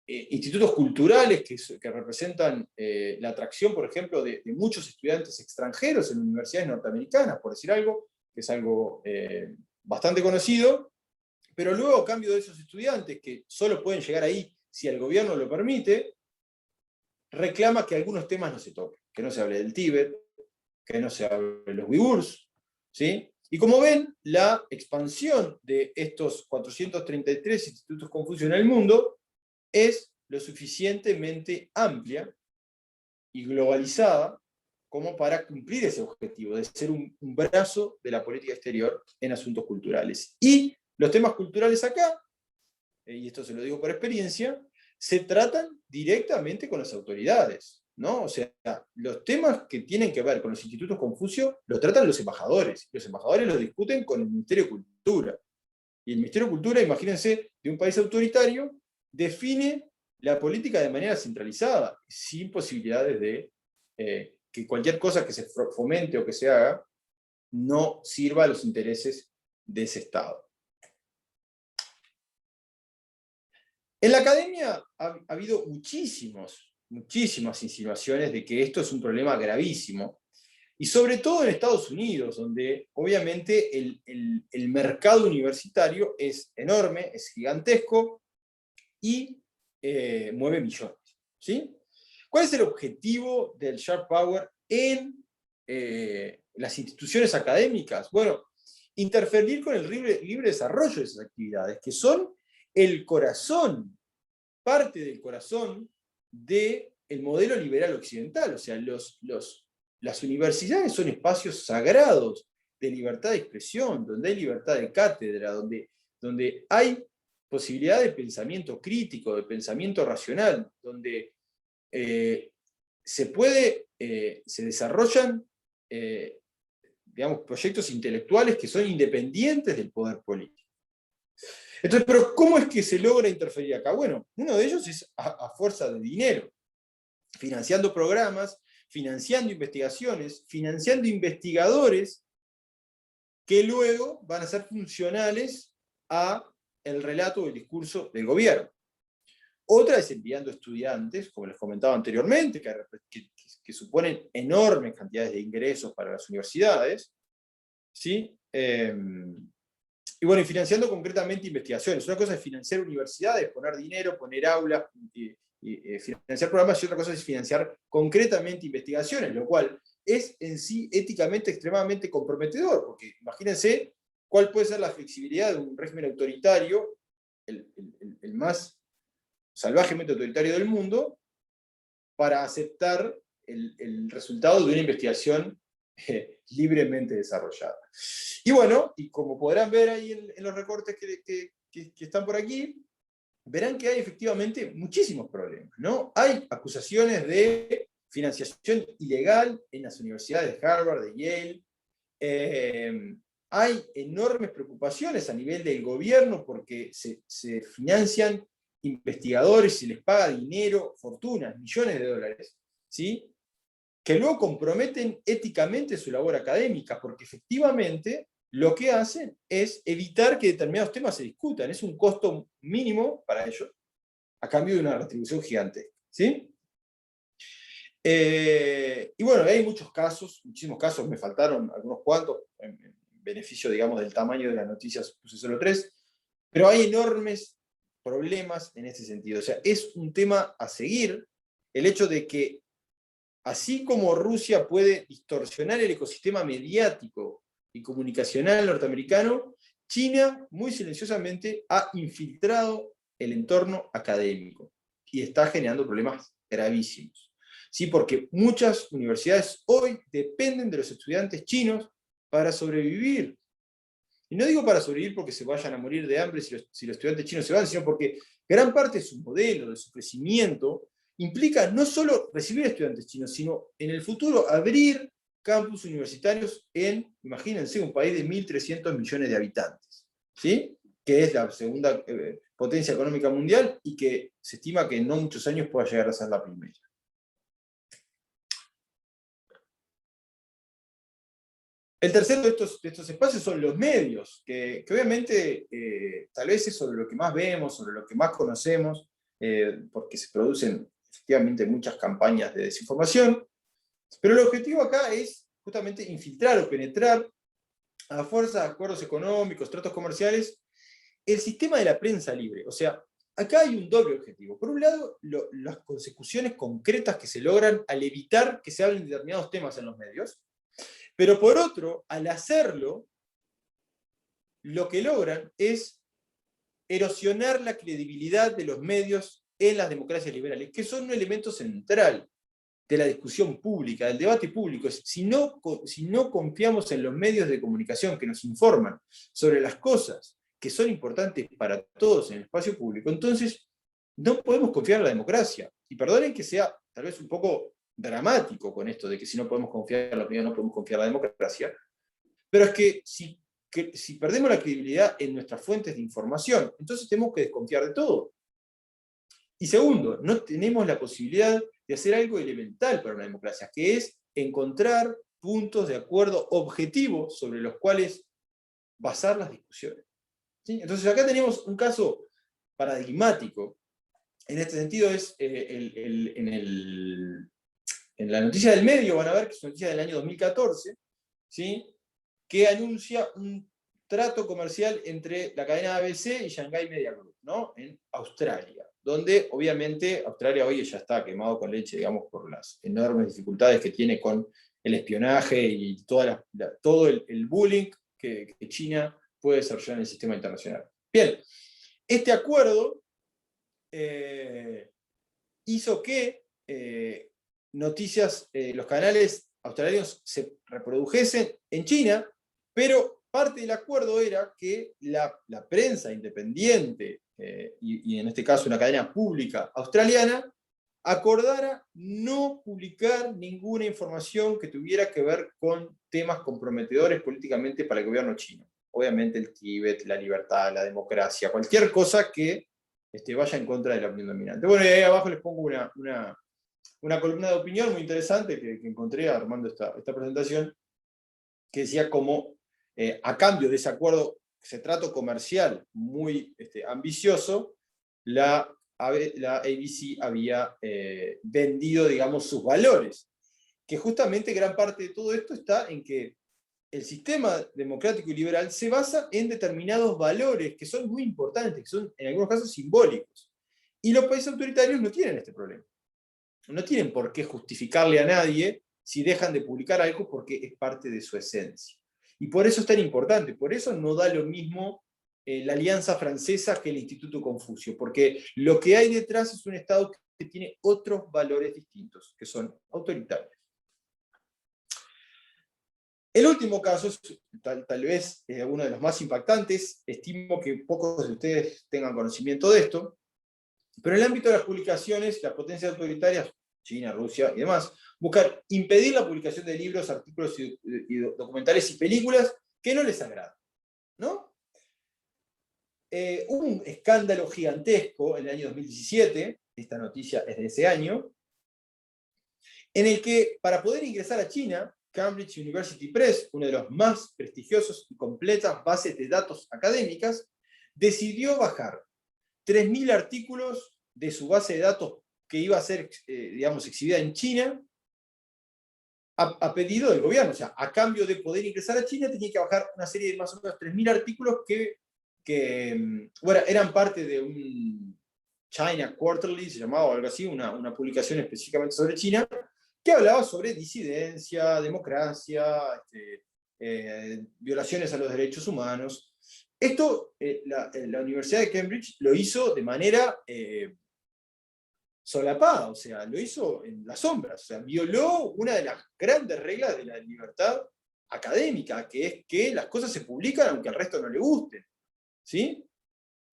A: institutos culturales que representan la atracción, por ejemplo, de muchos estudiantes extranjeros en universidades norteamericanas, por decir algo, que es algo bastante conocido, pero luego, a cambio de esos estudiantes, que solo pueden llegar ahí si el gobierno lo permite, reclama que algunos temas no se toquen, que no se hable del Tíbet, que no se hable de los uigures, ¿sí? Y como ven, la expansión de estos 433 institutos Confucio en el mundo es lo suficientemente amplia y globalizada como para cumplir ese objetivo de ser un brazo de la política exterior en asuntos culturales. Y los temas culturales acá, y esto se lo digo por experiencia, se tratan directamente con las autoridades, ¿no? O sea, los temas que tienen que ver con los institutos Confucio los tratan los embajadores los discuten con el Ministerio de Cultura. Y el Ministerio de Cultura, imagínense, de un país autoritario, define la política de manera centralizada, sin posibilidades de que cualquier cosa que se fomente o que se haga no sirva a los intereses de ese Estado. En la academia ha habido muchísimas insinuaciones de que esto es un problema gravísimo, y sobre todo en Estados Unidos, donde obviamente el mercado universitario es enorme, es gigantesco, y mueve millones, ¿sí? ¿Cuál es el objetivo del Sharp Power en las instituciones académicas? Bueno, interferir con el libre desarrollo de esas actividades, que son el corazón, parte del corazón del modelo liberal occidental. O sea, las universidades son espacios sagrados de libertad de expresión, donde hay libertad de cátedra, donde hay posibilidad de pensamiento crítico, de pensamiento racional, donde se desarrollan digamos, proyectos intelectuales que son independientes del poder político. Entonces, pero ¿cómo es que se logra interferir acá? Bueno, uno de ellos es a fuerza de dinero, financiando programas, financiando investigaciones, financiando investigadores que luego van a ser funcionales a el relato o el discurso del gobierno. Otra es enviando estudiantes, como les comentaba anteriormente, que suponen enormes cantidades de ingresos para las universidades, ¿sí? Y bueno, y financiando concretamente investigaciones. Una cosa es financiar universidades, poner dinero, poner aulas, financiar programas, y otra cosa es financiar concretamente investigaciones, lo cual es en sí éticamente extremadamente comprometedor, porque imagínense cuál puede ser la flexibilidad de un régimen autoritario, el más salvajemente autoritario del mundo, para aceptar el resultado de una investigación libremente desarrollada. Y bueno, y como podrán ver ahí en los recortes que están por aquí, verán que hay efectivamente muchísimos problemas, ¿no? Hay acusaciones de financiación ilegal en las universidades de Harvard, de Yale. Hay enormes preocupaciones a nivel del gobierno porque se financian investigadores, se les paga dinero, fortunas, millones de dólares, ¿sí? Que luego comprometen éticamente su labor académica, porque efectivamente lo que hacen es evitar que determinados temas se discutan. Es un costo mínimo para ellos, a cambio de una retribución gigante, ¿sí? Y bueno, hay muchos casos, muchísimos casos, me faltaron algunos cuantos, en beneficio, digamos, del tamaño de las noticias, puse solo 3, pero hay enormes problemas en este sentido. O sea, es un tema a seguir, el hecho de que, así como Rusia puede distorsionar el ecosistema mediático y comunicacional norteamericano, China muy silenciosamente ha infiltrado el entorno académico y está generando problemas gravísimos. ¿Sí? Porque muchas universidades hoy dependen de los estudiantes chinos para sobrevivir. Y no digo para sobrevivir porque se vayan a morir de hambre si los estudiantes chinos se van, sino porque gran parte de su modelo, de su crecimiento, implica no solo recibir estudiantes chinos, sino en el futuro abrir campus universitarios en, imagínense, un país de 1.300 millones de habitantes, ¿sí? Que es la segunda potencia económica mundial y que se estima que en no muchos años pueda llegar a ser la primera. El tercero de estos espacios son los medios, que obviamente tal vez es sobre lo que más vemos, sobre lo que más conocemos, porque se producen efectivamente muchas campañas de desinformación, pero el objetivo acá es justamente infiltrar o penetrar a fuerza de acuerdos económicos, tratos comerciales, el sistema de la prensa libre. O sea, acá hay un doble objetivo. Por un lado, las consecuciones concretas que se logran al evitar que se hablen de determinados temas en los medios, Pero por otro, al hacerlo, lo que logran es erosionar la credibilidad de los medios en las democracias liberales, que son un elemento central de la discusión pública, del debate público. Si no confiamos en los medios de comunicación que nos informan sobre las cosas que son importantes para todos en el espacio público, entonces no podemos confiar en la democracia. Y perdonen que sea tal vez un poco dramático con esto de que si no podemos confiar en los medios no podemos confiar en la democracia, pero es que si perdemos la credibilidad en nuestras fuentes de información, entonces tenemos que desconfiar de todo. Y segundo, no tenemos la posibilidad de hacer algo elemental para una democracia, que es encontrar puntos de acuerdo objetivos sobre los cuales basar las discusiones. ¿Sí? Entonces acá tenemos un caso paradigmático. En este sentido es, en la noticia del medio van a ver que es una noticia del año 2014, ¿sí? Que anuncia un trato comercial entre la cadena ABC y Shanghai Media Group, ¿no? En Australia, donde obviamente Australia hoy ya está quemado con leche, digamos, por las enormes dificultades que tiene con el espionaje y todo el bullying que China puede desarrollar en el sistema internacional. Bien, este acuerdo hizo que los canales australianos se reprodujesen en China, pero parte del acuerdo era que la prensa independiente, y en este caso una cadena pública australiana, acordara no publicar ninguna información que tuviera que ver con temas comprometedores políticamente para el gobierno chino. Obviamente el Tíbet, la libertad, la democracia, cualquier cosa que vaya en contra de la opinión dominante. Bueno, y ahí abajo les pongo una columna de opinión muy interesante que encontré armando esta presentación, que decía cómo a cambio de ese acuerdo, ese trato comercial muy ambicioso, la ABC había vendido, digamos, sus valores. Que justamente gran parte de todo esto está en que el sistema democrático y liberal se basa en determinados valores que son muy importantes, que son en algunos casos simbólicos. Y los países autoritarios no tienen este problema. No tienen por qué justificarle a nadie si dejan de publicar algo porque es parte de su esencia. Y por eso es tan importante, por eso no da lo mismo la Alianza Francesa que el Instituto Confucio, porque lo que hay detrás es un Estado que tiene otros valores distintos, que son autoritarios. El último caso es tal vez uno de los más impactantes, estimo que pocos de ustedes tengan conocimiento de esto, pero en el ámbito de las publicaciones, las potencias autoritarias, China, Rusia y demás, buscan impedir la publicación de libros, artículos y documentales y películas que no les agradan, ¿no? Hubo un escándalo gigantesco en el año 2017, esta noticia es de ese año, en el que para poder ingresar a China, Cambridge University Press, uno de los más prestigiosos y completas bases de datos académicas, decidió bajar 3.000 artículos de su base de datos que iba a ser, digamos, exhibida en China, a pedido del gobierno. O sea, a cambio de poder ingresar a China, tenía que bajar una serie de más o menos 3.000 artículos que bueno, eran parte de un China Quarterly, se llamaba algo así, una publicación específicamente sobre China, que hablaba sobre disidencia, democracia, violaciones a los derechos humanos. Esto, la Universidad de Cambridge lo hizo de manera solapada, o sea, lo hizo en las sombras, o sea, violó una de las grandes reglas de la libertad académica, que es que las cosas se publican aunque al resto no le gusten, ¿sí?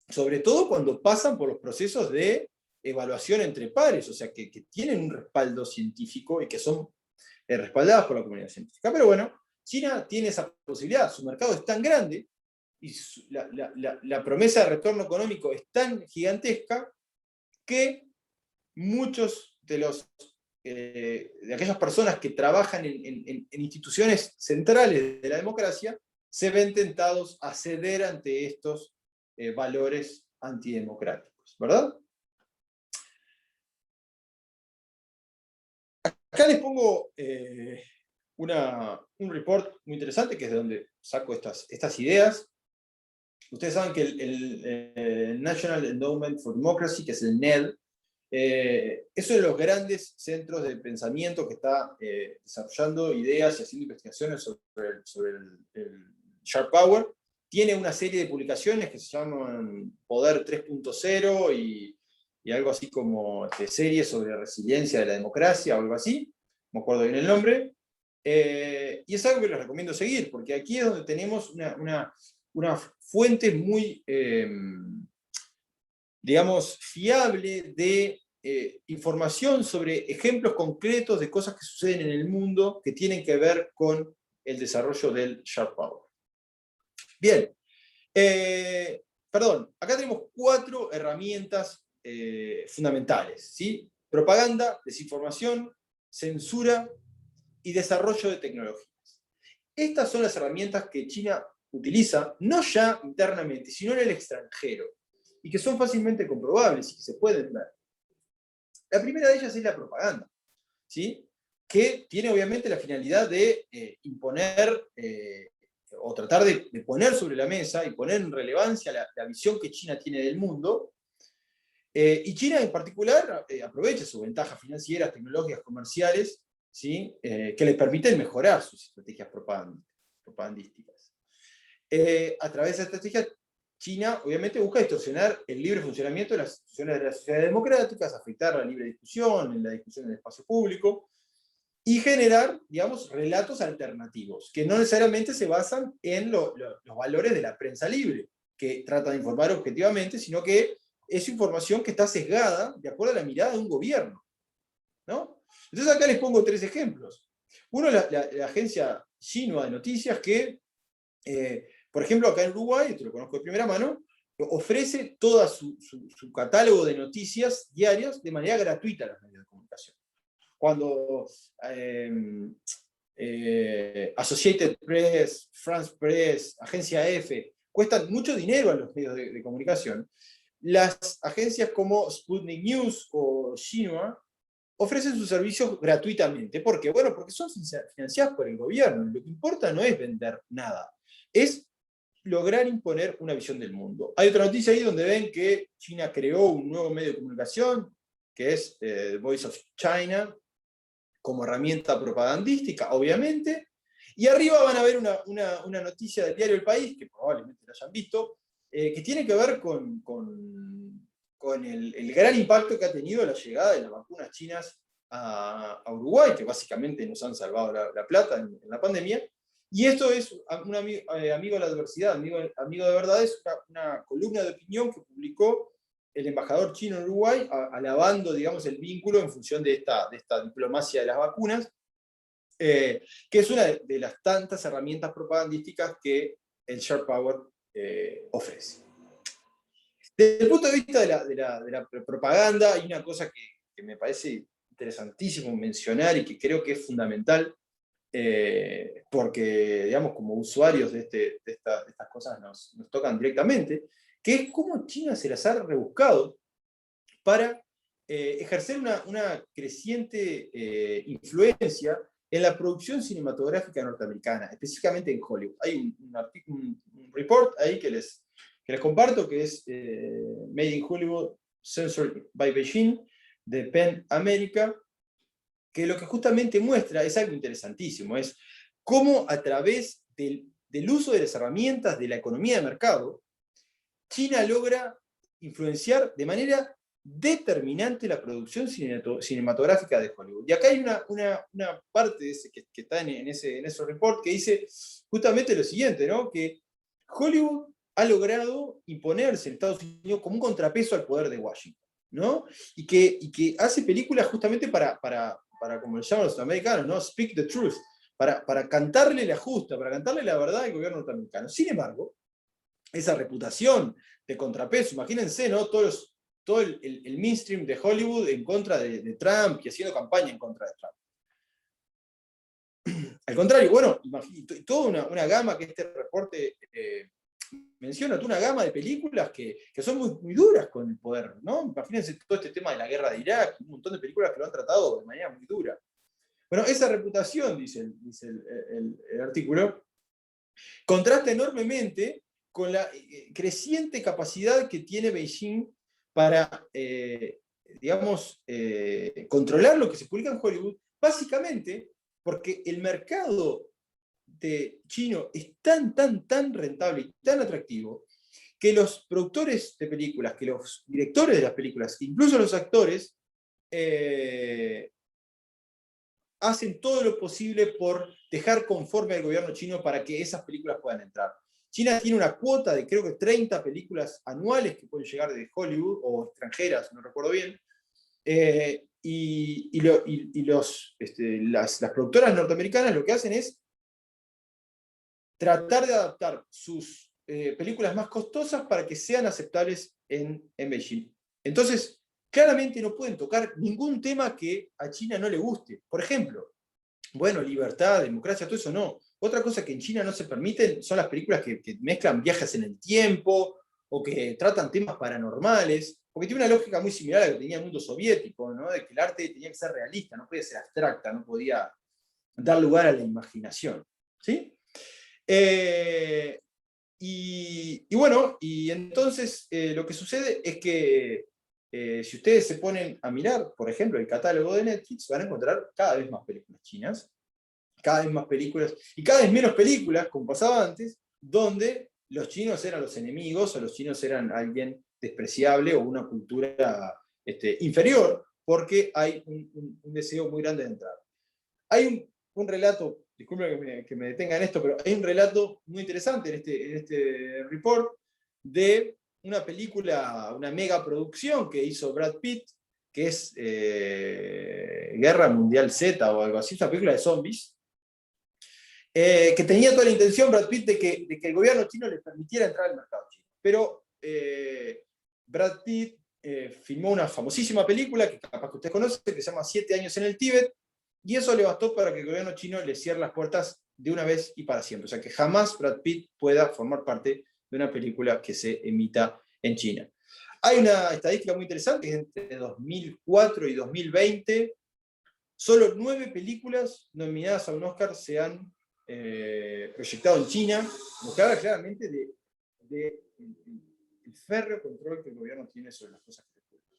A: Sobre todo cuando pasan por los procesos de evaluación entre pares, o sea, que tienen un respaldo científico y que son respaldadas por la comunidad científica. Pero bueno, China tiene esa posibilidad, su mercado es tan grande y la promesa de retorno económico es tan gigantesca que muchos de aquellas personas que trabajan en instituciones centrales de la democracia se ven tentados a ceder ante estos valores antidemocráticos, ¿verdad? Acá les pongo un report muy interesante, que es de donde saco estas ideas. Ustedes saben que el National Endowment for Democracy, que es el NED, Es uno de los grandes centros de pensamiento que está desarrollando ideas y haciendo investigaciones sobre el Sharp Power. Tiene una serie de publicaciones que se llaman Poder 3.0 y algo así como series sobre resiliencia de la democracia o algo así, no me acuerdo bien el nombre. Y es algo que les recomiendo seguir, porque aquí es donde tenemos una fuente muy, digamos, fiable de información sobre ejemplos concretos de cosas que suceden en el mundo que tienen que ver con el desarrollo del Sharp Power. Bien, perdón, acá tenemos 4 herramientas fundamentales, ¿sí? Propaganda, desinformación, censura y desarrollo de tecnologías. Estas son las herramientas que China utiliza, no ya internamente, sino en el extranjero, y que son fácilmente comprobables y que se pueden ver. La primera de ellas es la propaganda, ¿sí? Que tiene obviamente la finalidad de imponer o tratar de poner sobre la mesa y poner en relevancia la visión que China tiene del mundo. Y China en particular aprovecha sus ventajas financieras, tecnológicas, comerciales, ¿sí? Que le permiten mejorar sus estrategias propagandísticas. A través de esta estrategia, China obviamente busca distorsionar el libre funcionamiento de las instituciones de las sociedades democráticas, afectar la libre discusión, en la discusión en el espacio público, y generar, digamos, relatos alternativos, que no necesariamente se basan en los valores de la prensa libre, que trata de informar objetivamente, sino que es información que está sesgada de acuerdo a la mirada de un gobierno, ¿no? Entonces acá les pongo 3 ejemplos. Uno es la agencia Xinhua de noticias que, por ejemplo, acá en Uruguay, esto lo conozco de primera mano, ofrece todo su catálogo de noticias diarias de manera gratuita a los medios de comunicación. Cuando Associated Press, France Press, Agencia F, cuestan mucho dinero a los medios de comunicación, las agencias como Sputnik News o Xinhua ofrecen sus servicios gratuitamente. ¿Por qué? Bueno, porque son financiadas por el gobierno. Lo que importa no es vender nada, es lograr imponer una visión del mundo. Hay otra noticia ahí donde ven que China creó un nuevo medio de comunicación, que es The Voice of China, como herramienta propagandística, obviamente. Y arriba van a ver una noticia del diario El País, que probablemente la hayan visto, que tiene que ver con el gran impacto que ha tenido la llegada de las vacunas chinas a Uruguay, que básicamente nos han salvado la plata en la pandemia. Y esto es un amigo de la adversidad, amigo de verdad, es una columna de opinión que publicó el embajador chino en Uruguay, alabando, digamos, el vínculo en función de esta diplomacia de las vacunas, que es una de las tantas herramientas propagandísticas que el Sharp Power ofrece. Desde el punto de vista de la propaganda, hay una cosa que me parece interesantísimo mencionar y que creo que es fundamental, porque, digamos, como usuarios de estas cosas nos tocan directamente, que es cómo China se las ha rebuscado para ejercer una creciente influencia en la producción cinematográfica norteamericana, específicamente en Hollywood. Hay un report ahí que les comparto, que es Made in Hollywood, Censored by Beijing, de PEN América, que lo que justamente muestra es algo interesantísimo, es cómo a través del uso de las herramientas de la economía de mercado, China logra influenciar de manera determinante la producción cinematográfica de Hollywood. Y acá hay una parte que está en ese report que dice justamente lo siguiente, ¿no? Que Hollywood ha logrado imponerse en Estados Unidos como un contrapeso al poder de Washington, ¿no? Y que hace películas justamente para como le llaman los americanos, ¿no? Speak the truth, para cantarle la justa, para cantarle la verdad al gobierno norteamericano. Sin embargo, esa reputación de contrapeso, imagínense, ¿no? Todo el mainstream de Hollywood en contra de Trump y haciendo campaña en contra de Trump. Al contrario, bueno, toda una gama que este reporte menciona, toda una gama de películas que son muy duras con el poder, ¿no? Imagínense todo este tema de la guerra de Irak, un montón de películas que lo han tratado de manera muy dura. Bueno, esa reputación, dice el artículo, contrasta enormemente con la creciente capacidad que tiene Beijing para digamos, controlar lo que se publica en Hollywood, básicamente porque el mercado chino es tan rentable y tan atractivo, que los productores de películas, que los directores de las películas, incluso los actores, hacen todo lo posible por dejar conforme al gobierno chino para que esas películas puedan entrar. China tiene una cuota de creo que 30 películas anuales que pueden llegar de Hollywood, o extranjeras, no recuerdo bien, las productoras norteamericanas lo que hacen es tratar de adaptar sus películas más costosas para que sean aceptables en Beijing. Entonces, claramente no pueden tocar ningún tema que a China no le guste. Por ejemplo, bueno, libertad, democracia, todo eso no. Otra cosa que en China no se permiten son las películas que mezclan viajes en el tiempo o que tratan temas paranormales, porque tiene una lógica muy similar a la que tenía el mundo soviético, ¿no? De que el arte tenía que ser realista, no podía ser abstracta, no podía dar lugar a la imaginación. ¿Sí? Y bueno, y entonces lo que sucede es que si ustedes se ponen a mirar, por ejemplo, el catálogo de Netflix, van a encontrar cada vez más películas chinas, cada vez más películas, y cada vez menos películas, como pasaba antes, donde los chinos eran los enemigos, o los chinos eran alguien despreciable, o una cultura inferior, porque hay un deseo muy grande de entrar. Hay un relato, disculpen que me detenga en esto, pero hay un relato muy interesante en este report de una película, una mega producción que hizo Brad Pitt, que es Guerra Mundial Z o algo así, es una película de zombies, que tenía toda la intención Brad Pitt de que el gobierno chino le permitiera entrar al mercado chino. Pero Brad Pitt filmó una famosísima película, que capaz que ustedes conocen, que se llama 7 años en el Tíbet, y eso le bastó para que el gobierno chino le cierre las puertas de una vez y para siempre. O sea, que jamás Brad Pitt pueda formar parte de una película que se emita en China. Hay una estadística muy interesante, que entre 2004 y 2020, solo 9 películas nominadas a un Oscar se han proyectado en China, lo que habla claramente de el férreo control que el gobierno tiene sobre las cosas que le ocurren.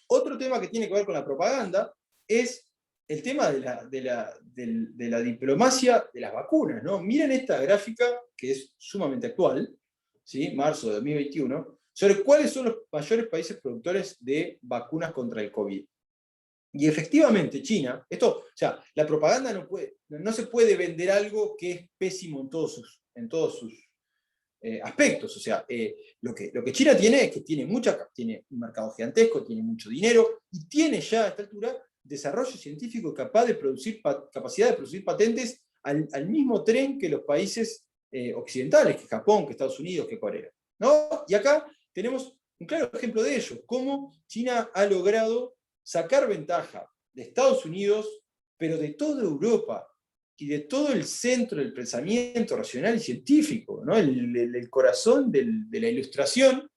A: Otro tema que tiene que ver con la propaganda es el tema de la diplomacia de las vacunas, ¿no? Miren esta gráfica, que es sumamente actual, ¿sí? Marzo de 2021, sobre cuáles son los mayores países productores de vacunas contra el COVID. Y efectivamente, China, o sea, la propaganda no se puede vender algo que es pésimo en todos sus aspectos. O sea, lo que China tiene es que tiene un mercado gigantesco, tiene mucho dinero, y tiene ya a esta altura desarrollo científico capaz de capacidad de producir patentes al mismo tren que los países occidentales, que Japón, que Estados Unidos, que Corea, ¿no? Y acá tenemos un claro ejemplo de ello, cómo China ha logrado sacar ventaja de Estados Unidos, pero de toda Europa y de todo el centro del pensamiento racional y científico, ¿no? el corazón de la ilustración,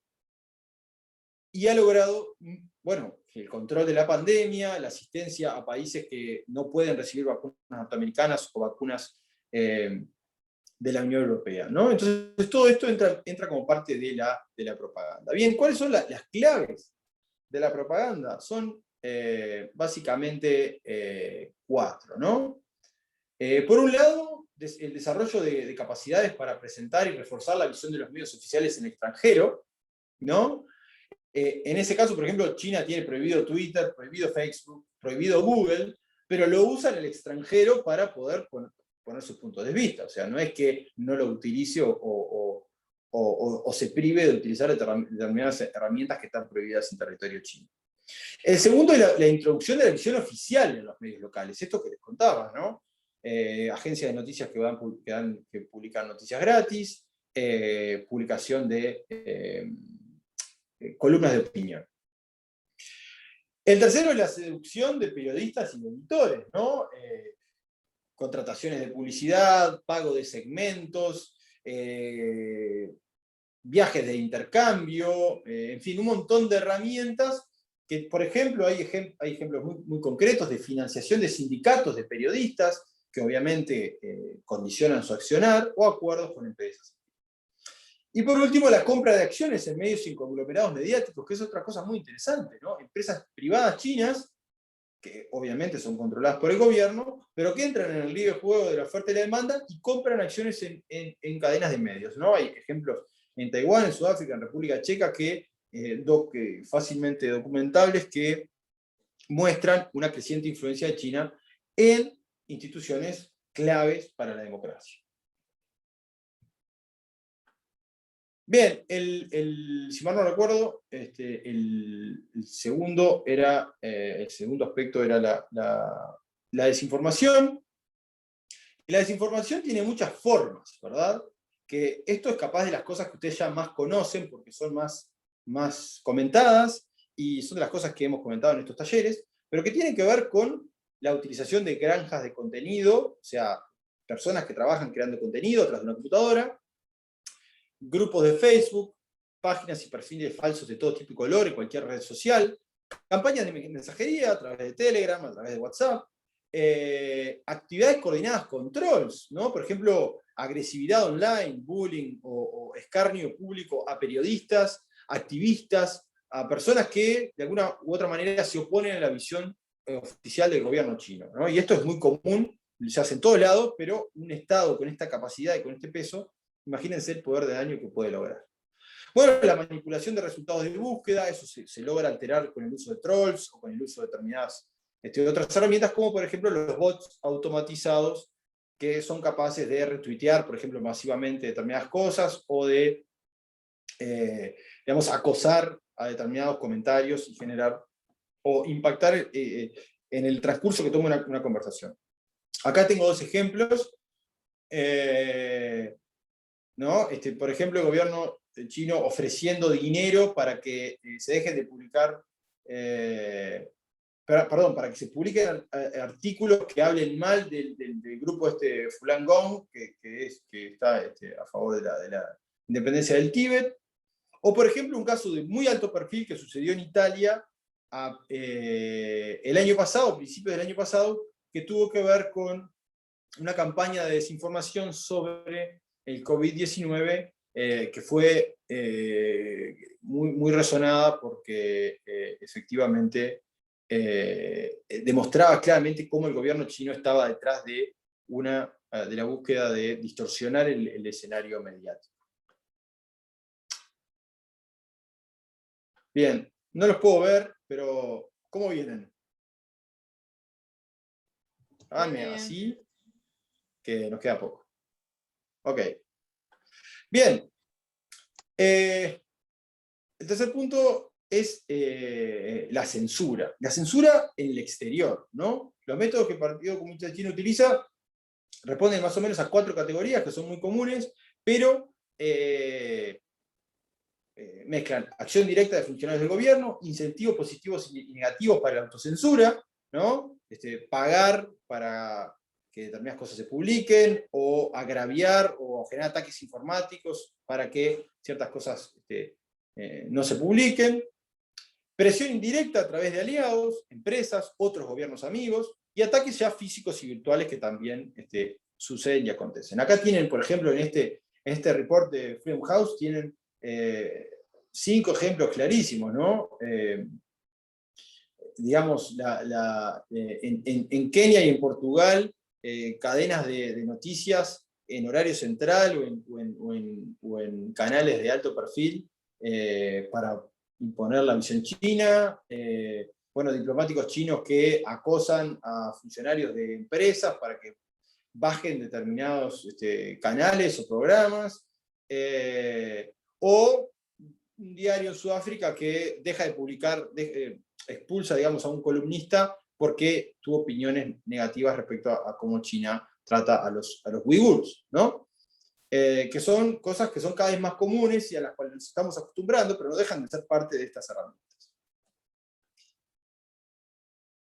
A: y ha logrado, bueno, el control de la pandemia, la asistencia a países que no pueden recibir vacunas norteamericanas o vacunas de la Unión Europea, ¿no? Entonces todo esto entra como parte de la propaganda. Bien, ¿cuáles son las claves de la propaganda? Son básicamente 4, ¿no? Por un lado, el desarrollo de capacidades para presentar y reforzar la visión de los medios oficiales en el extranjero, ¿no? En ese caso, por ejemplo, China tiene prohibido Twitter, prohibido Facebook, prohibido Google, pero lo usa en el extranjero para poder poner sus puntos de vista. O sea, no es que no lo utilice o se prive de utilizar determinadas herramientas que están prohibidas en territorio chino. El segundo es la introducción de la visión oficial en los medios locales, esto que les contaba, ¿no? Agencias de noticias que publican noticias gratis, publicación de columnas de opinión. El tercero es la seducción de periodistas y de editores, ¿no? Contrataciones de publicidad, pago de segmentos, viajes de intercambio, en fin, un montón de herramientas que, por ejemplo, hay ejemplos muy concretos de financiación de sindicatos de periodistas que obviamente condicionan su accionar, o acuerdos con empresas. Y por último, la compra de acciones en medios y conglomerados mediáticos, que es otra cosa muy interesante, ¿no? Empresas privadas chinas, que obviamente son controladas por el gobierno, pero que entran en el libre juego de la oferta y la demanda y compran acciones en cadenas de medios, ¿no? Hay ejemplos en Taiwán, en Sudáfrica, en República Checa, que fácilmente documentables, que muestran una creciente influencia de China en instituciones claves para la democracia. Bien, si mal no recuerdo, el segundo aspecto era la desinformación. Y la desinformación tiene muchas formas, ¿verdad? Que esto es capaz de las cosas que ustedes ya más conocen, porque son más comentadas, y son de las cosas que hemos comentado en estos talleres, pero que tienen que ver con la utilización de granjas de contenido, o sea, personas que trabajan creando contenido tras de una computadora, grupos de Facebook, páginas y perfiles falsos de todo tipo y color en cualquier red social, campañas de mensajería a través de Telegram, a través de WhatsApp, actividades coordinadas con trolls, ¿no? Por ejemplo, agresividad online, bullying o escarnio público a periodistas, activistas, a personas que de alguna u otra manera se oponen a la visión oficial del gobierno chino, ¿no? Y esto es muy común, se hace en todos lados, pero un Estado con esta capacidad y con este peso, imagínense el poder de daño que puede lograr. Bueno, la manipulación de resultados de búsqueda, eso se logra alterar con el uso de trolls o con el uso de determinadas otras herramientas, como por ejemplo los bots automatizados que son capaces de retuitear, por ejemplo, masivamente determinadas cosas o de, digamos, acosar a determinados comentarios y generar o impactar en el transcurso que toma una conversación. Acá tengo dos ejemplos. ¿No? Por ejemplo, el gobierno chino ofreciendo dinero para que se dejen de publicar, para que se publiquen artículos que hablen mal del grupo Falun Gong, que está a favor de la independencia del Tíbet. O, por ejemplo, un caso de muy alto perfil que sucedió en Italia el año pasado, principios del año pasado, que tuvo que ver con una campaña de desinformación sobre el COVID-19 que fue muy resonada porque efectivamente demostraba claramente cómo el gobierno chino estaba detrás de la búsqueda de distorsionar el escenario mediático. Bien, no los puedo ver, pero ¿cómo vienen? Háganme así, que nos queda poco. Ok. Bien. El tercer punto es la censura. La censura en el exterior, ¿no? Los métodos que el Partido Comunista Chino utiliza responden más o menos a 4 categorías que son muy comunes, pero mezclan acción directa de funcionarios del gobierno, incentivos positivos y negativos para la autocensura, ¿no? Pagar para que determinadas cosas se publiquen, o agraviar o generar ataques informáticos para que ciertas cosas no se publiquen, presión indirecta a través de aliados, empresas, otros gobiernos amigos, y ataques ya físicos y virtuales que también suceden y acontecen. Acá tienen, por ejemplo, en este report de Freedom House, tienen 5 ejemplos clarísimos, ¿no? Digamos, en Kenia y en Portugal, cadenas de noticias en horario central o en canales de alto perfil para imponer la visión china, bueno, diplomáticos chinos que acosan a funcionarios de empresas para que bajen determinados canales o programas, o un diario en Sudáfrica que deja de publicar, expulsa, digamos, a un columnista porque tuvo opiniones negativas respecto a cómo China trata a los uigures, ¿no? Que son cosas que son cada vez más comunes y a las cuales nos estamos acostumbrando, pero no dejan de ser parte de estas herramientas.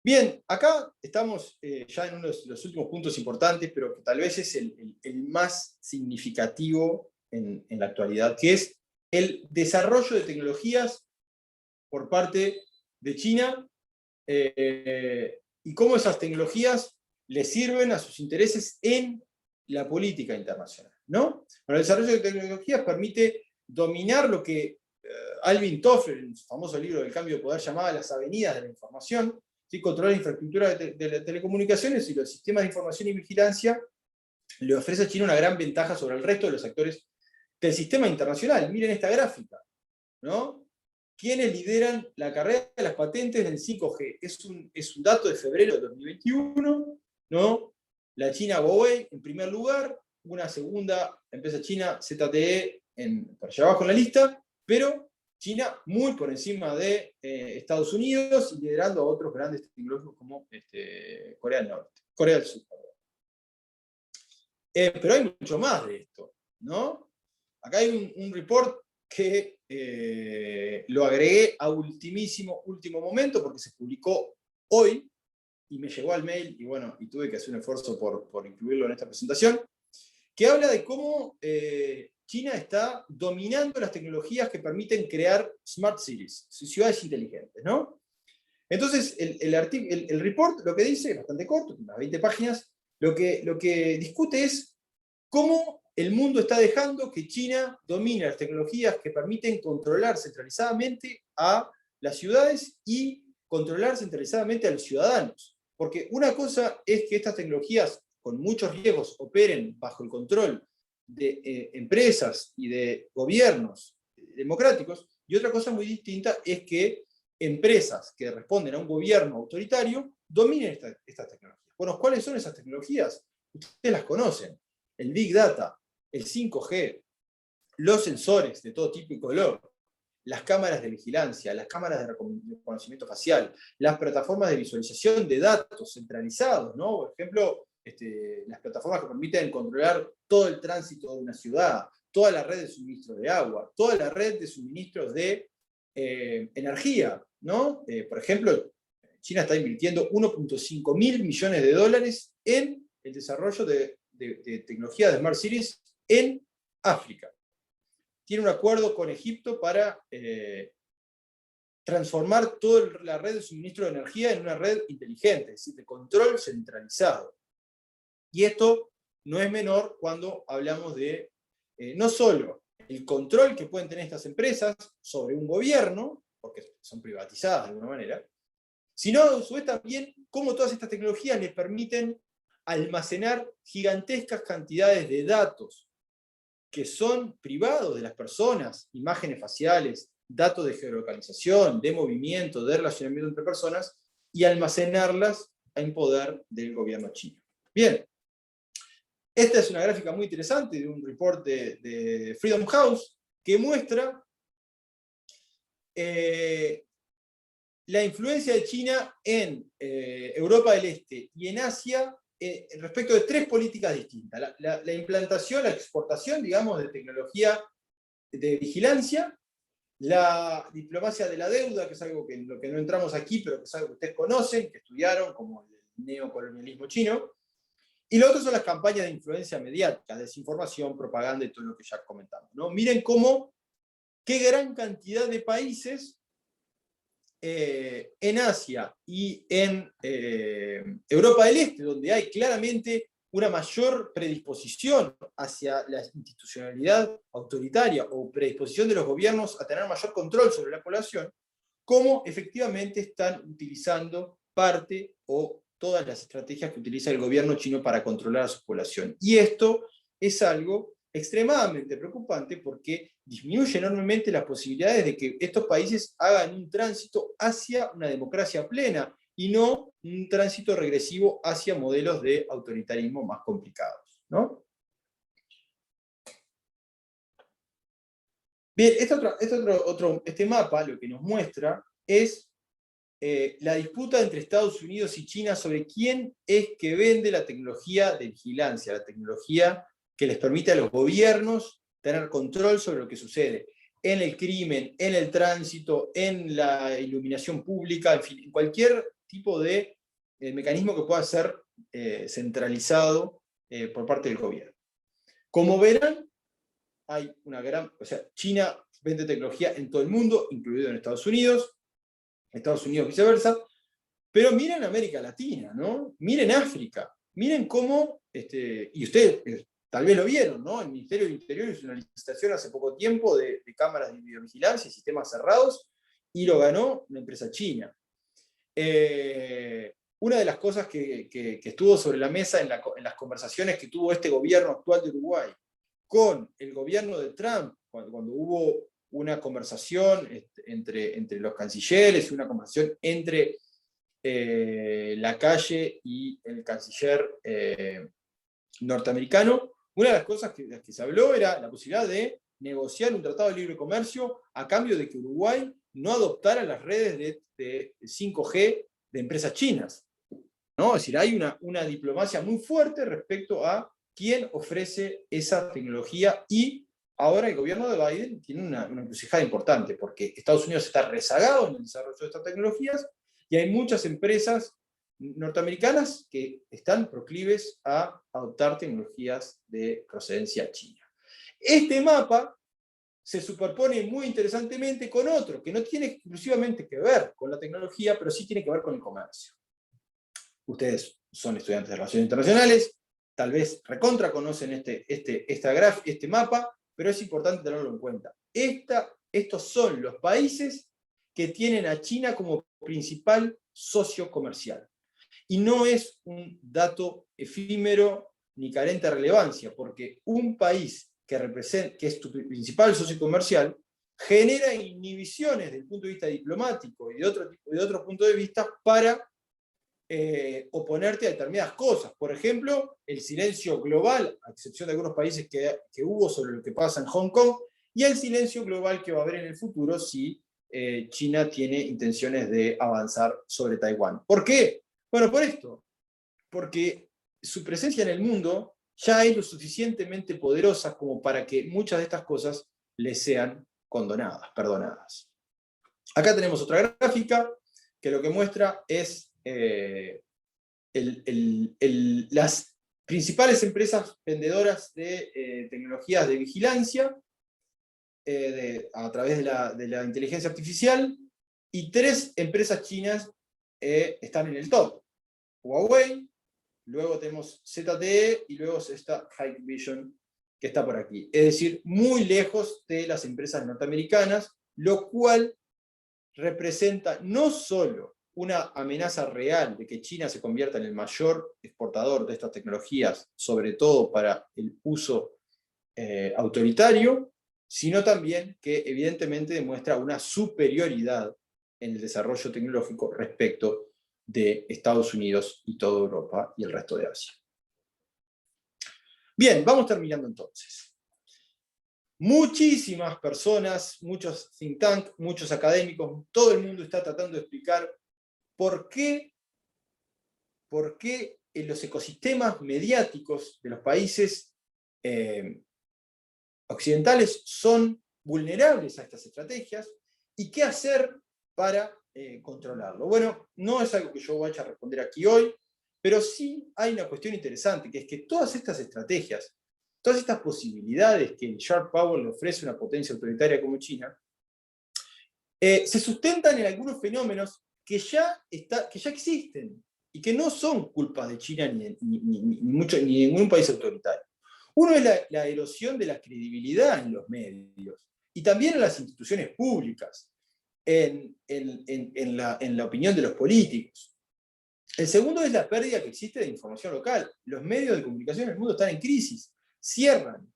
A: Bien, acá estamos ya en uno de los últimos puntos importantes, pero que tal vez es el más significativo en la actualidad, que es el desarrollo de tecnologías por parte de China y cómo esas tecnologías le sirven a sus intereses en la política internacional, ¿no? Bueno, el desarrollo de tecnologías permite dominar lo que Alvin Toffler, en su famoso libro del cambio de poder, llamaba las avenidas de la información, ¿sí? Controlar la infraestructura de las telecomunicaciones y los sistemas de información y vigilancia, le ofrece a China una gran ventaja sobre el resto de los actores del sistema internacional. Miren esta gráfica, ¿no? ¿Quiénes lideran la carrera de las patentes del 5G? Es un dato de febrero de 2021, ¿no? La China Huawei en primer lugar, una segunda empresa china, ZTE, por allá abajo en la lista, pero China muy por encima de Estados Unidos y liderando a otros grandes tecnológicos como Corea del Norte, Corea del Sur. Pero hay mucho más de esto, ¿no? Acá hay un report que lo agregué a último momento porque se publicó hoy y me llegó al mail y bueno, y tuve que hacer un esfuerzo por incluirlo en esta presentación, que habla de cómo China está dominando las tecnologías que permiten crear smart cities, ciudades inteligentes, ¿no? Entonces, el report lo que dice, es bastante corto, unas 20 páginas, lo que discute es cómo el mundo está dejando que China domine las tecnologías que permiten controlar centralizadamente a las ciudades y controlar centralizadamente a los ciudadanos. Porque una cosa es que estas tecnologías con muchos riesgos operen bajo el control de empresas y de gobiernos democráticos, y otra cosa muy distinta es que empresas que responden a un gobierno autoritario dominen estas tecnologías. Bueno, ¿cuáles son esas tecnologías? Ustedes las conocen. El Big Data, el 5G, los sensores de todo tipo y color, las cámaras de vigilancia, las cámaras de reconocimiento facial, las plataformas de visualización de datos centralizados, ¿no? Por ejemplo, las plataformas que permiten controlar todo el tránsito de una ciudad, toda la red de suministro de agua, toda la red de suministros de energía, ¿no? Por ejemplo, China está invirtiendo 1.5 mil millones de dólares en el desarrollo de tecnología de Smart Cities en África. Tiene un acuerdo con Egipto para transformar toda la red de suministro de energía en una red inteligente, es decir, de control centralizado. Y esto no es menor cuando hablamos de no solo el control que pueden tener estas empresas sobre un gobierno, porque son privatizadas de alguna manera, sino a su vez también cómo todas estas tecnologías les permiten almacenar gigantescas cantidades de datos que son privados de las personas, imágenes faciales, datos de geolocalización, de movimiento, de relacionamiento entre personas, y almacenarlas en poder del gobierno chino. Bien, esta es una gráfica muy interesante de un report de Freedom House que muestra la influencia de China en Europa del Este y en Asia respecto de tres políticas distintas. La implantación, la exportación, digamos, de tecnología de vigilancia, la diplomacia de la deuda, que es algo en lo que no entramos aquí, pero que es algo que ustedes conocen, que estudiaron, como el neocolonialismo chino, y lo otro son las campañas de influencia mediática, desinformación, propaganda y todo lo que ya comentamos, ¿no? Miren qué gran cantidad de países en Asia y en Europa del Este, donde hay claramente una mayor predisposición hacia la institucionalidad autoritaria o predisposición de los gobiernos a tener mayor control sobre la población, cómo efectivamente están utilizando parte o todas las estrategias que utiliza el gobierno chino para controlar a su población. Y esto es algo extremadamente preocupante porque disminuye enormemente las posibilidades de que estos países hagan un tránsito hacia una democracia plena y no un tránsito regresivo hacia modelos de autoritarismo más complicados, ¿no? Bien, este mapa lo que nos muestra es la disputa entre Estados Unidos y China sobre quién es que vende la tecnología de vigilancia, la tecnología que les permite a los gobiernos tener control sobre lo que sucede en el crimen, en el tránsito, en la iluminación pública, en fin, en cualquier tipo de mecanismo que pueda ser centralizado por parte del gobierno. Como verán, hay una gran... O sea, China vende tecnología en todo el mundo, incluido en Estados Unidos viceversa, pero miren América Latina, ¿no? Miren África, miren cómo, y ustedes tal vez lo vieron, ¿no? El Ministerio del Interior hizo una licitación hace poco tiempo de cámaras de videovigilancia y sistemas cerrados, y lo ganó una empresa china. Una de las cosas que estuvo sobre la mesa en las conversaciones que tuvo este gobierno actual de Uruguay con el gobierno de Trump, cuando hubo una conversación entre los cancilleres, una conversación entre Lacalle y el canciller norteamericano, una de las cosas que se habló era la posibilidad de negociar un tratado de libre comercio a cambio de que Uruguay no adoptara las redes de 5G de empresas chinas, ¿no? Es decir, hay una diplomacia muy fuerte respecto a quién ofrece esa tecnología, y ahora el gobierno de Biden tiene una encrucijada importante, porque Estados Unidos está rezagado en el desarrollo de estas tecnologías, y hay muchas empresas norteamericanas que están proclives a adoptar tecnologías de procedencia china. Este mapa se superpone muy interesantemente con otro, que no tiene exclusivamente que ver con la tecnología, pero sí tiene que ver con el comercio. Ustedes son estudiantes de Relaciones Internacionales, tal vez recontra conocen este mapa, pero es importante tenerlo en cuenta. Estos son los países que tienen a China como principal socio comercial. Y no es un dato efímero ni carente de relevancia, porque un país que es tu principal socio comercial genera inhibiciones desde el punto de vista diplomático y de otro punto de vista para oponerte a determinadas cosas. Por ejemplo, el silencio global, a excepción de algunos países que hubo sobre lo que pasa en Hong Kong, y el silencio global que va a haber en el futuro si China tiene intenciones de avanzar sobre Taiwán. ¿Por qué? Bueno, por esto. Porque su presencia en el mundo ya es lo suficientemente poderosa como para que muchas de estas cosas le sean perdonadas. Acá tenemos otra gráfica que lo que muestra es las principales empresas vendedoras de tecnologías de vigilancia a través de la inteligencia artificial, y 3 empresas chinas están en el top. Huawei, luego tenemos ZTE y luego está Hikvision, que está por aquí. Es decir, muy lejos de las empresas norteamericanas, lo cual representa no solo una amenaza real de que China se convierta en el mayor exportador de estas tecnologías, sobre todo para el uso autoritario, sino también que evidentemente demuestra una superioridad en el desarrollo tecnológico respecto de Estados Unidos y toda Europa y el resto de Asia. Bien, vamos terminando entonces. Muchísimas personas, muchos think tanks, muchos académicos, todo el mundo está tratando de explicar por qué en los ecosistemas mediáticos de los países occidentales son vulnerables a estas estrategias y qué hacer para controlarlo. Bueno, no es algo que yo vaya a responder aquí hoy, pero sí hay una cuestión interesante, que es que todas estas estrategias, todas estas posibilidades que el Sharp Power le ofrece a una potencia autoritaria como China, se sustentan en algunos fenómenos que ya existen y que no son culpa de China ni ningún país autoritario. Uno es la erosión de la credibilidad en los medios y también en las instituciones públicas, en la opinión de los políticos. El segundo es la pérdida que existe de información local. Los medios de comunicación en el mundo están en crisis, cierran.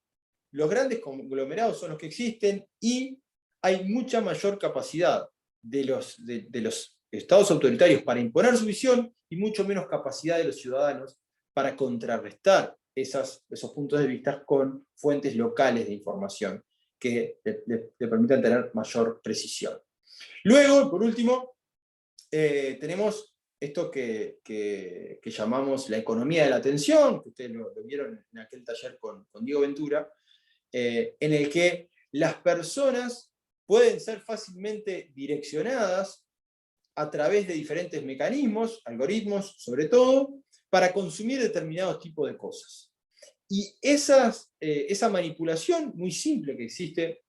A: Los grandes conglomerados son los que existen y hay mucha mayor capacidad de los estados autoritarios para imponer su visión y mucho menos capacidad de los ciudadanos para contrarrestar esos puntos de vista con fuentes locales de información que le permitan tener mayor precisión. Luego, por último, tenemos esto que llamamos la economía de la atención, que ustedes lo vieron en aquel taller con Diego Ventura, en el que las personas pueden ser fácilmente direccionadas a través de diferentes mecanismos, algoritmos sobre todo, para consumir determinados tipos de cosas. Y esa manipulación muy simple que existe,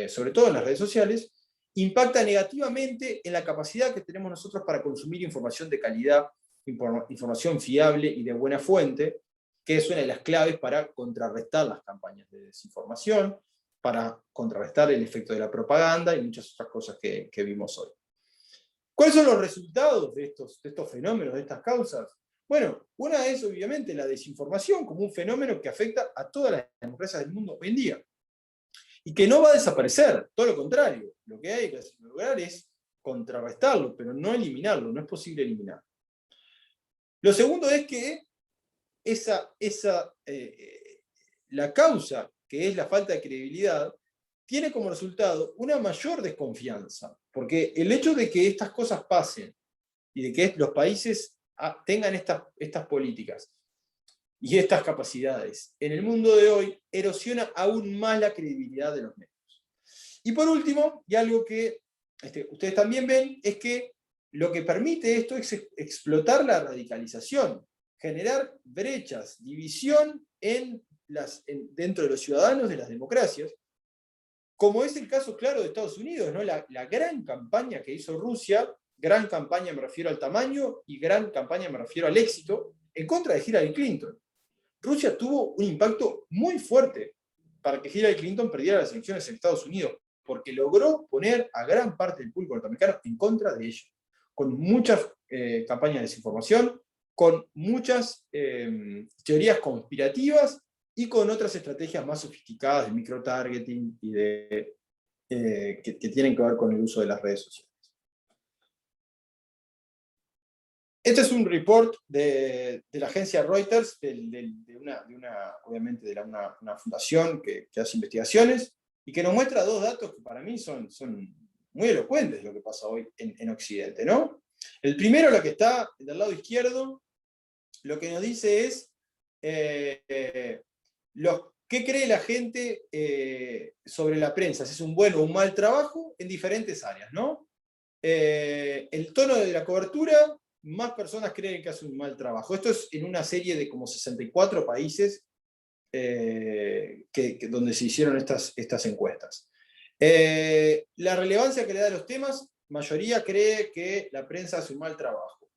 A: sobre todo en las redes sociales, impacta negativamente en la capacidad que tenemos nosotros para consumir información de calidad, información fiable y de buena fuente, que es una de las claves para contrarrestar las campañas de desinformación, para contrarrestar el efecto de la propaganda y muchas otras cosas que vimos hoy. ¿Cuáles son los resultados de estos fenómenos, de estas causas? Bueno, una es obviamente la desinformación como un fenómeno que afecta a todas las democracias del mundo hoy en día. Y que no va a desaparecer, todo lo contrario. Lo que hay que lograr es contrarrestarlo, pero no eliminarlo, no es posible eliminarlo. Lo segundo es que la causa, que es la falta de credibilidad, tiene como resultado una mayor desconfianza, porque el hecho de que estas cosas pasen y de que los países tengan estas políticas y estas capacidades en el mundo de hoy erosiona aún más la credibilidad de los medios. Y por último, y algo que ustedes también ven, es que lo que permite esto es explotar la radicalización, generar brechas, división dentro de los ciudadanos de las democracias, como es el caso claro de Estados Unidos, ¿no? La gran campaña que hizo Rusia, gran campaña me refiero al tamaño y gran campaña me refiero al éxito, en contra de Hillary Clinton. Rusia tuvo un impacto muy fuerte para que Hillary Clinton perdiera las elecciones en Estados Unidos, porque logró poner a gran parte del público norteamericano en contra de ella, con muchas campañas de desinformación, con muchas teorías conspirativas y con otras estrategias más sofisticadas de microtargeting y que tienen que ver con el uso de las redes sociales. Este es un report de la agencia Reuters, obviamente de una fundación que hace investigaciones, y que nos muestra dos datos que para mí son muy elocuentes de lo que pasa hoy en Occidente, ¿no? El primero, lo que está del lado izquierdo, lo que nos dice es qué cree la gente sobre la prensa, si es un buen o un mal trabajo en diferentes áreas, ¿no? El tono de la cobertura, más personas creen que hace un mal trabajo. Esto es en una serie de como 64 países donde se hicieron estas encuestas. La relevancia que le da a los temas, mayoría cree que la prensa hace un mal trabajo.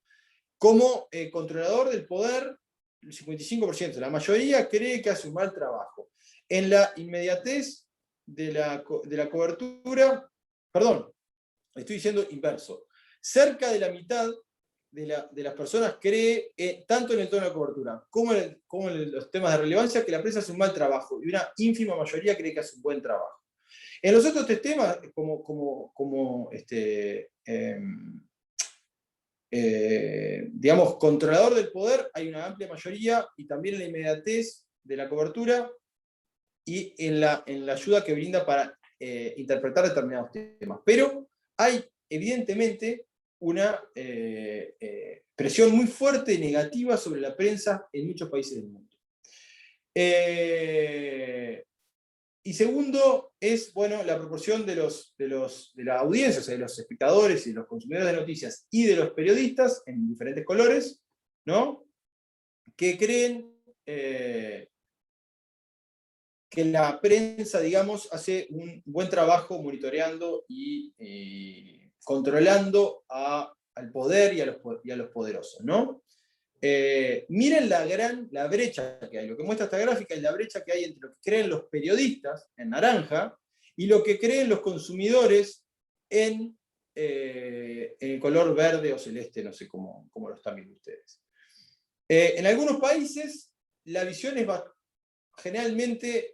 A: Como controlador del poder, el 55%, la mayoría cree que hace un mal trabajo. En la inmediatez de la cobertura, perdón, estoy diciendo inverso, cerca de la mitad de las personas cree, tanto en el tono de cobertura como en los temas de relevancia, que la prensa hace un mal trabajo, y una ínfima mayoría cree que hace un buen trabajo. En los otros tres temas, digamos, controlador del poder, hay una amplia mayoría, y también en la inmediatez de la cobertura, y en la ayuda que brinda para interpretar determinados temas. Pero hay, evidentemente, una presión muy fuerte y negativa sobre la prensa en muchos países del mundo. Y segundo es, bueno, la proporción de la audiencia, o sea, de los espectadores y de los consumidores de noticias y de los periodistas en diferentes colores, ¿no? Que creen que la prensa, digamos, hace un buen trabajo monitoreando y controlando al poder y a los poderosos, ¿no? Miren la brecha que hay. Lo que muestra esta gráfica es la brecha que hay entre lo que creen los periodistas, en naranja, y lo que creen los consumidores en el color verde o celeste, no sé cómo lo están viendo ustedes. En algunos países la visión es generalmente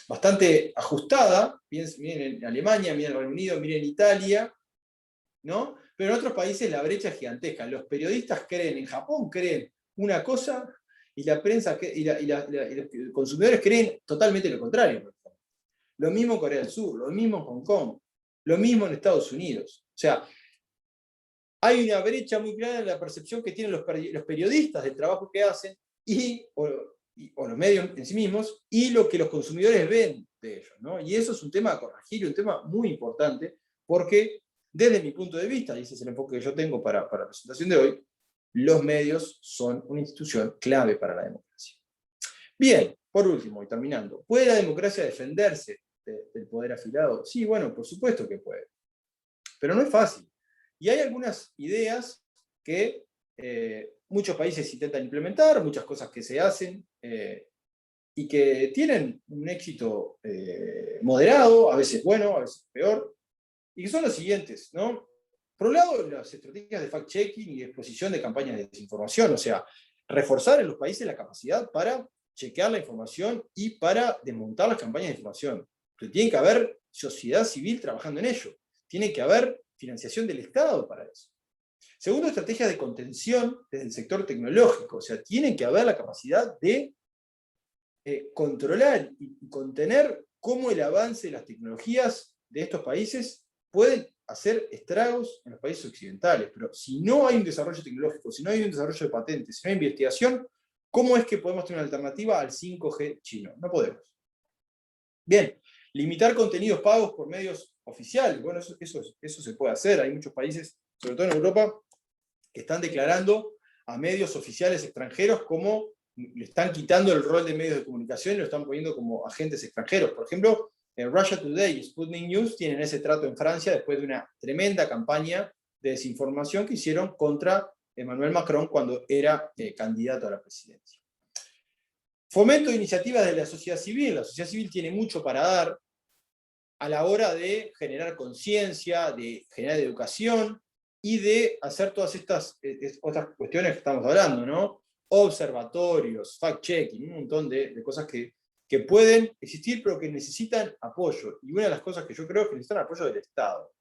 A: bastante ajustada. Miren en Alemania, miren en Reino Unido, miren en Italia, ¿no? Pero en otros países la brecha es gigantesca. Los periodistas creen, en Japón creen una cosa, y la prensa y los consumidores creen totalmente lo contrario. Lo mismo en Corea del Sur, lo mismo en Hong Kong, lo mismo en Estados Unidos. O sea, hay una brecha muy clara en la percepción que tienen los periodistas del trabajo que hacen o los medios en sí mismos, y lo que los consumidores ven de ellos, ¿no? Y eso es un tema a corregir, un tema muy importante, porque desde mi punto de vista, y ese es el enfoque que yo tengo para la presentación de hoy, los medios son una institución clave para la democracia. Bien, por último, y terminando, ¿puede la democracia defenderse del poder afiliado? Sí, bueno, por supuesto que puede. Pero no es fácil. Y hay algunas ideas que muchos países intentan implementar, muchas cosas que se hacen, y que tienen un éxito moderado, a veces bueno, a veces peor, y que son los siguientes, ¿no? Por un lado, las estrategias de fact-checking y de exposición de campañas de desinformación, o sea, reforzar en los países la capacidad para chequear la información y para desmontar las campañas de información. Pero tiene que haber sociedad civil trabajando en ello. Tiene que haber financiación del Estado para eso. Segundo, estrategias de contención desde el sector tecnológico, o sea, tiene que haber la capacidad de controlar y contener cómo el avance de las tecnologías de estos países pueden hacer estragos en los países occidentales. Pero si no hay un desarrollo tecnológico, si no hay un desarrollo de patentes, si no hay investigación, ¿cómo es que podemos tener una alternativa al 5G chino? No podemos. Bien, limitar contenidos pagos por medios oficiales. Bueno, eso se puede hacer. Hay muchos países, sobre todo en Europa, que están declarando a medios oficiales extranjeros como le están quitando el rol de medios de comunicación y lo están poniendo como agentes extranjeros. Por ejemplo, Russia Today y Sputnik News tienen ese trato en Francia después de una tremenda campaña de desinformación que hicieron contra Emmanuel Macron cuando era candidato a la presidencia. Fomento de iniciativas de la sociedad civil. La sociedad civil tiene mucho para dar a la hora de generar conciencia, de generar educación y de hacer todas estas otras cuestiones que estamos hablando, ¿no? Observatorios, fact-checking, un montón de cosas que pueden existir, pero que necesitan apoyo. Y una de las cosas que yo creo es que necesitan apoyo del Estado.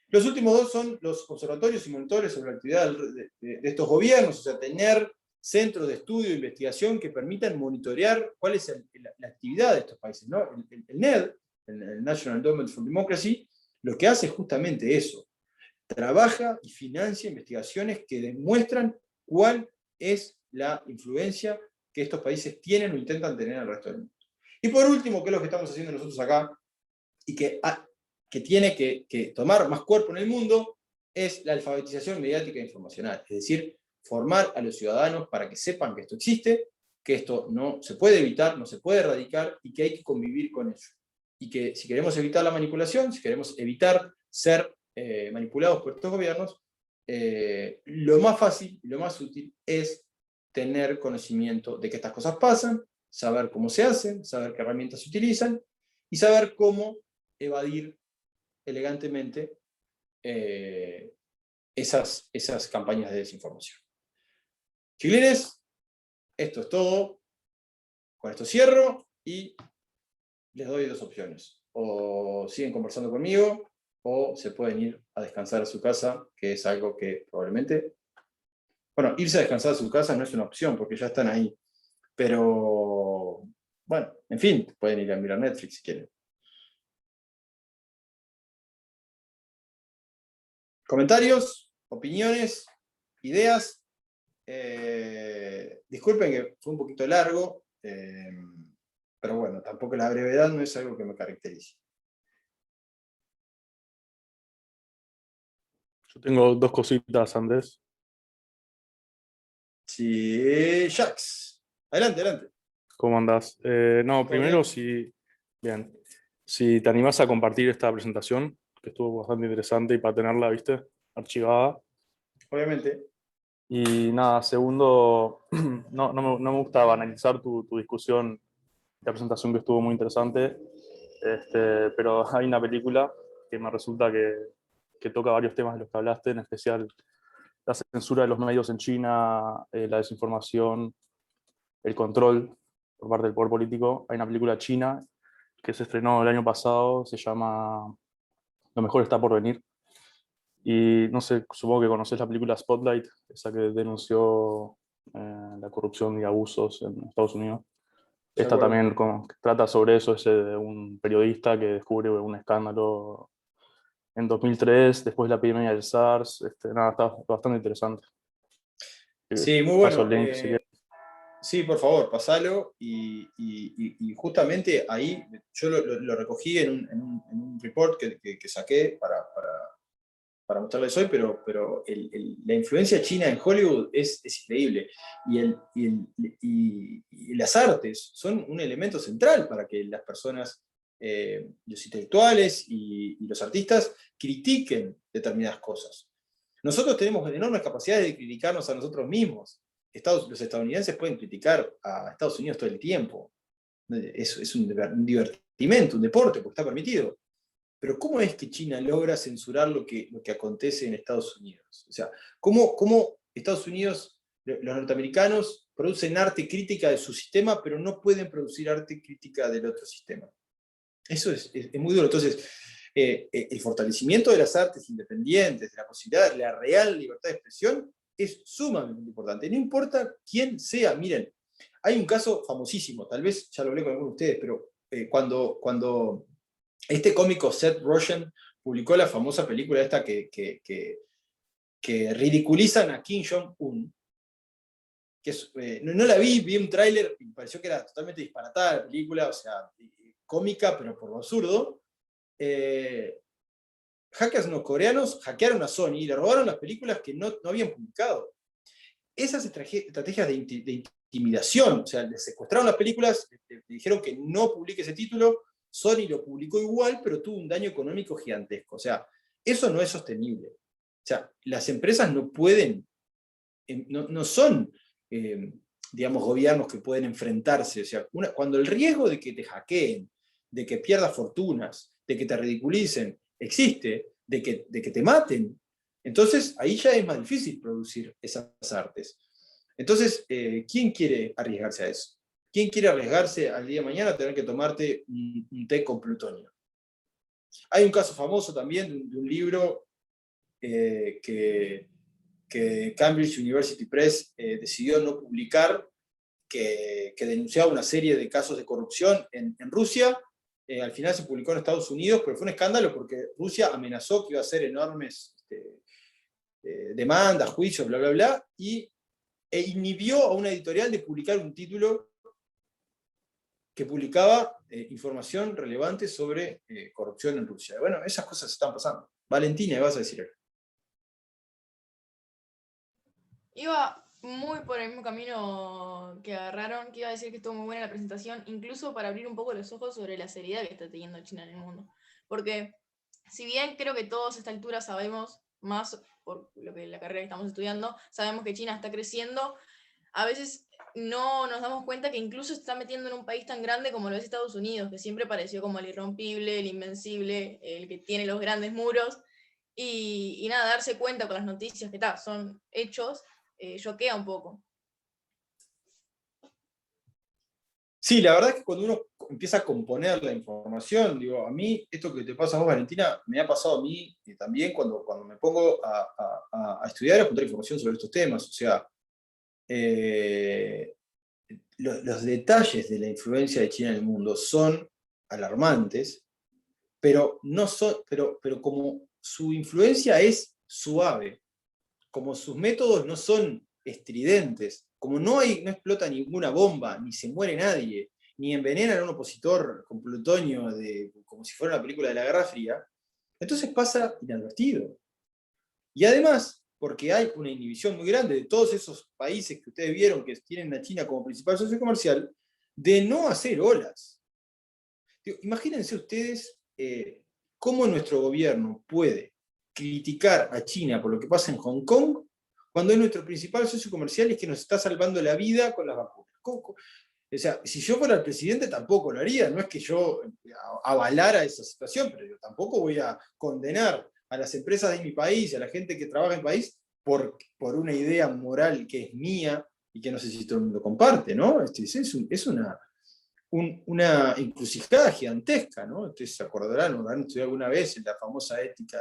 A: Los últimos dos son los observatorios y monitores sobre la actividad de estos gobiernos, o sea, tener centros de estudio e investigación que permitan monitorear cuál es la actividad de estos países, ¿no? El NED, el National Endowment for Democracy, lo que hace es justamente eso. Trabaja y financia investigaciones que demuestran cuál es la influencia que estos países tienen o intentan tener al resto del mundo. Y por último, que es lo que estamos haciendo nosotros acá, y que tiene que tomar más cuerpo en el mundo, es la alfabetización mediática e informacional. Es decir, formar a los ciudadanos para que sepan que esto existe, que esto no se puede evitar, no se puede erradicar, y que hay que convivir con ello. Y que si queremos evitar la manipulación, si queremos evitar ser manipulados por estos gobiernos, lo más fácil y lo más útil es tener conocimiento de que estas cosas pasan, saber cómo se hacen, saber qué herramientas se utilizan, y saber cómo evadir elegantemente esas campañas de desinformación. Chiquilines, esto es todo. Con esto cierro y les doy dos opciones. O siguen conversando conmigo, o se pueden ir a descansar a su casa, que es algo que probablemente... Bueno, irse a descansar a su casa no es una opción, porque ya están ahí. Pero, bueno, en fin, pueden ir a mirar Netflix si quieren. ¿Comentarios? ¿Opiniones? ¿Ideas? Disculpen que fue un poquito largo, pero bueno, tampoco la brevedad no es algo que me caracterice.
D: Yo tengo dos cositas, Andrés.
A: Sí, Jax. Adelante, adelante.
D: ¿Cómo andás? No, primero, bien, si te animás a compartir esta presentación, que estuvo bastante interesante y para tenerla, viste, archivada.
A: Obviamente.
D: Y nada, segundo, no me gusta banalizar tu discusión, la presentación que estuvo muy interesante, pero hay una película que me resulta que toca varios temas de los que hablaste, en especial la censura de los medios en China, la desinformación, el control por parte del poder político. Hay una película china que se estrenó el año pasado, se llama Lo mejor está por venir. Y no sé, supongo que conocés la película Spotlight, esa que denunció la corrupción y abusos en Estados Unidos. Esta también trata sobre eso, es de un periodista que descubre un escándalo en 2003, después de la epidemia del SARS. Nada, está bastante interesante.
A: Sí, muy
D: Paso
A: bueno.
D: el link, si quieres.
A: Sí, por favor, pasalo. Y justamente ahí yo lo recogí en un report que saqué para mostrarles hoy, pero la influencia china en Hollywood es increíble. Y las artes son un elemento central para que las personas, los intelectuales y los artistas, critiquen determinadas cosas. Nosotros tenemos enormes capacidades de criticarnos a nosotros mismos. Los estadounidenses pueden criticar a Estados Unidos todo el tiempo. Es un divertimento, un deporte, porque está permitido. Pero ¿cómo es que China logra censurar lo que acontece en Estados Unidos? O sea, ¿cómo Estados Unidos, los norteamericanos, producen arte crítica de su sistema, pero no pueden producir arte crítica del otro sistema? Eso es muy duro. Entonces, el fortalecimiento de las artes independientes, de la posibilidad de la real libertad de expresión, es sumamente importante. No importa quién sea. Miren, hay un caso famosísimo, tal vez ya lo hablé con algunos de ustedes, pero cuando este cómico Seth Rogen publicó la famosa película esta que ridiculizan a Kim Jong-un, no la vi un tráiler y me pareció que era totalmente disparatada la película, o sea, cómica, pero por lo absurdo. Hackers coreanos hackearon a Sony y le robaron las películas que no habían publicado. Esas estrategias de intimidación, o sea, le secuestraron las películas, le dijeron que no publique ese título, Sony lo publicó igual, pero tuvo un daño económico gigantesco. O sea, eso no es sostenible. O sea, las empresas no pueden, no son, digamos, gobiernos que pueden enfrentarse. O sea, cuando el riesgo de que te hackeen, de que pierdas fortunas, de que te ridiculicen, existe, de que te maten, entonces ahí ya es más difícil producir esas artes. Entonces, ¿quién quiere arriesgarse a eso? ¿Quién quiere arriesgarse al día de mañana a tener que tomarte un té con plutonio? Hay un caso famoso también de un libro que Cambridge University Press decidió no publicar, que denunciaba una serie de casos de corrupción en Rusia. Al final se publicó en Estados Unidos, pero fue un escándalo porque Rusia amenazó que iba a hacer enormes demandas, juicios, bla, bla, bla, e inhibió a una editorial de publicar un título que publicaba información relevante sobre corrupción en Rusia. Bueno, esas cosas están pasando. Valentina, ¿vas a decir algo?
B: Iba muy por el mismo camino que agarraron, que iba a decir que estuvo muy buena la presentación, incluso para abrir un poco los ojos sobre la seriedad que está teniendo China en el mundo. Porque si bien creo que todos a esta altura sabemos, más por lo que la carrera que estamos estudiando, sabemos que China está creciendo, a veces no nos damos cuenta que incluso se está metiendo en un país tan grande como lo es Estados Unidos, que siempre pareció como el irrompible, el invencible, el que tiene los grandes muros, y nada, darse cuenta con las noticias que son hechos, choquea un poco.
A: Sí, la verdad es que cuando uno empieza a componer la información, digo, a mí, esto que te pasa a vos, Valentina, me ha pasado a mí también cuando me pongo a estudiar, a encontrar información sobre estos temas. O sea, los detalles de la influencia de China en el mundo son alarmantes, pero como su influencia es suave, como sus métodos no son estridentes, como no explota ninguna bomba, ni se muere nadie, ni envenenan a un opositor con plutonio como si fuera una película de la Guerra Fría, entonces pasa inadvertido. Y además, porque hay una inhibición muy grande de todos esos países que ustedes vieron que tienen a China como principal socio comercial, de no hacer olas. Imagínense ustedes cómo nuestro gobierno puede criticar a China por lo que pasa en Hong Kong, cuando es nuestro principal socio comercial y es que nos está salvando la vida con las vacunas. O sea, si yo fuera el presidente tampoco lo haría, no es que yo avalara esa situación, pero yo tampoco voy a condenar a las empresas de mi país, a la gente que trabaja en mi país, por una idea moral que es mía y que no sé si todo el mundo comparte, ¿no? Es una encrucijada gigantesca, ¿no? Ustedes se acordarán, o han estudiado alguna vez en la famosa ética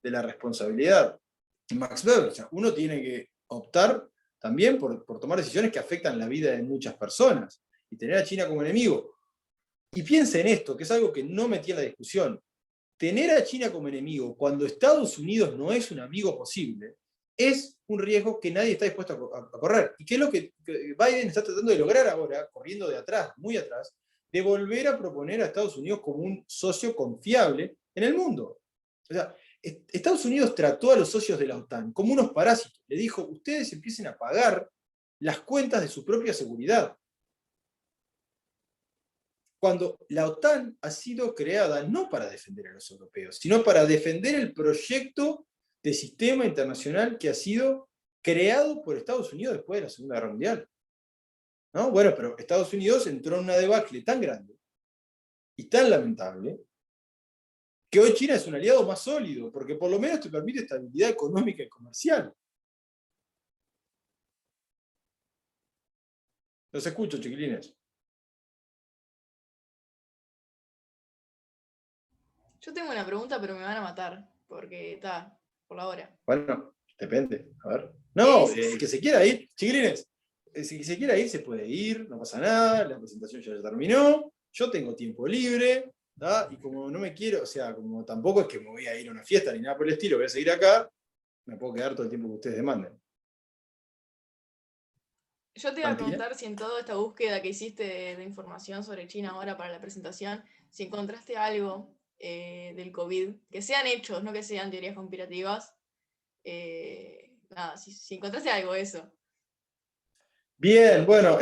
A: de la responsabilidad. Max Weber, o sea, uno tiene que optar también por tomar decisiones que afectan la vida de muchas personas, y tener a China como enemigo. Y piensa en esto, que es algo que no metí en la discusión. Tener a China como enemigo cuando Estados Unidos no es un amigo posible, es un riesgo que nadie está dispuesto a correr. ¿Y qué es lo que Biden está tratando de lograr ahora, corriendo de atrás, muy atrás, de volver a proponer a Estados Unidos como un socio confiable en el mundo? O sea, Estados Unidos trató a los socios de la OTAN como unos parásitos. Le dijo, ustedes empiecen a pagar las cuentas de su propia seguridad. Cuando la OTAN ha sido creada no para defender a los europeos, sino para defender el proyecto de sistema internacional que ha sido creado por Estados Unidos después de la Segunda Guerra Mundial. ¿No? Bueno, pero Estados Unidos entró en una debacle tan grande y tan lamentable que hoy China es un aliado más sólido, porque por lo menos te permite estabilidad económica y comercial. Los escucho, chiquilines.
B: Yo tengo una pregunta, pero me van a matar, porque está, por la hora.
A: Bueno, depende. A ver. No,
B: Es-
A: el que se quiera ir, chiquilines, si se quiera ir, se puede ir, no pasa nada, la presentación ya terminó, yo tengo tiempo libre, ¿tá? Y como no me quiero, o sea, como tampoco es que me voy a ir a una fiesta ni nada por el estilo, voy a seguir acá, me puedo quedar todo el tiempo que ustedes demanden.
B: Yo te iba a
A: Valentina.
B: preguntar si en toda esta búsqueda que hiciste de información sobre China ahora para la presentación, si encontraste algo del COVID, que sean hechos, no que sean teorías conspirativas. Nada, si encontraste algo de eso.
A: Bien, bueno,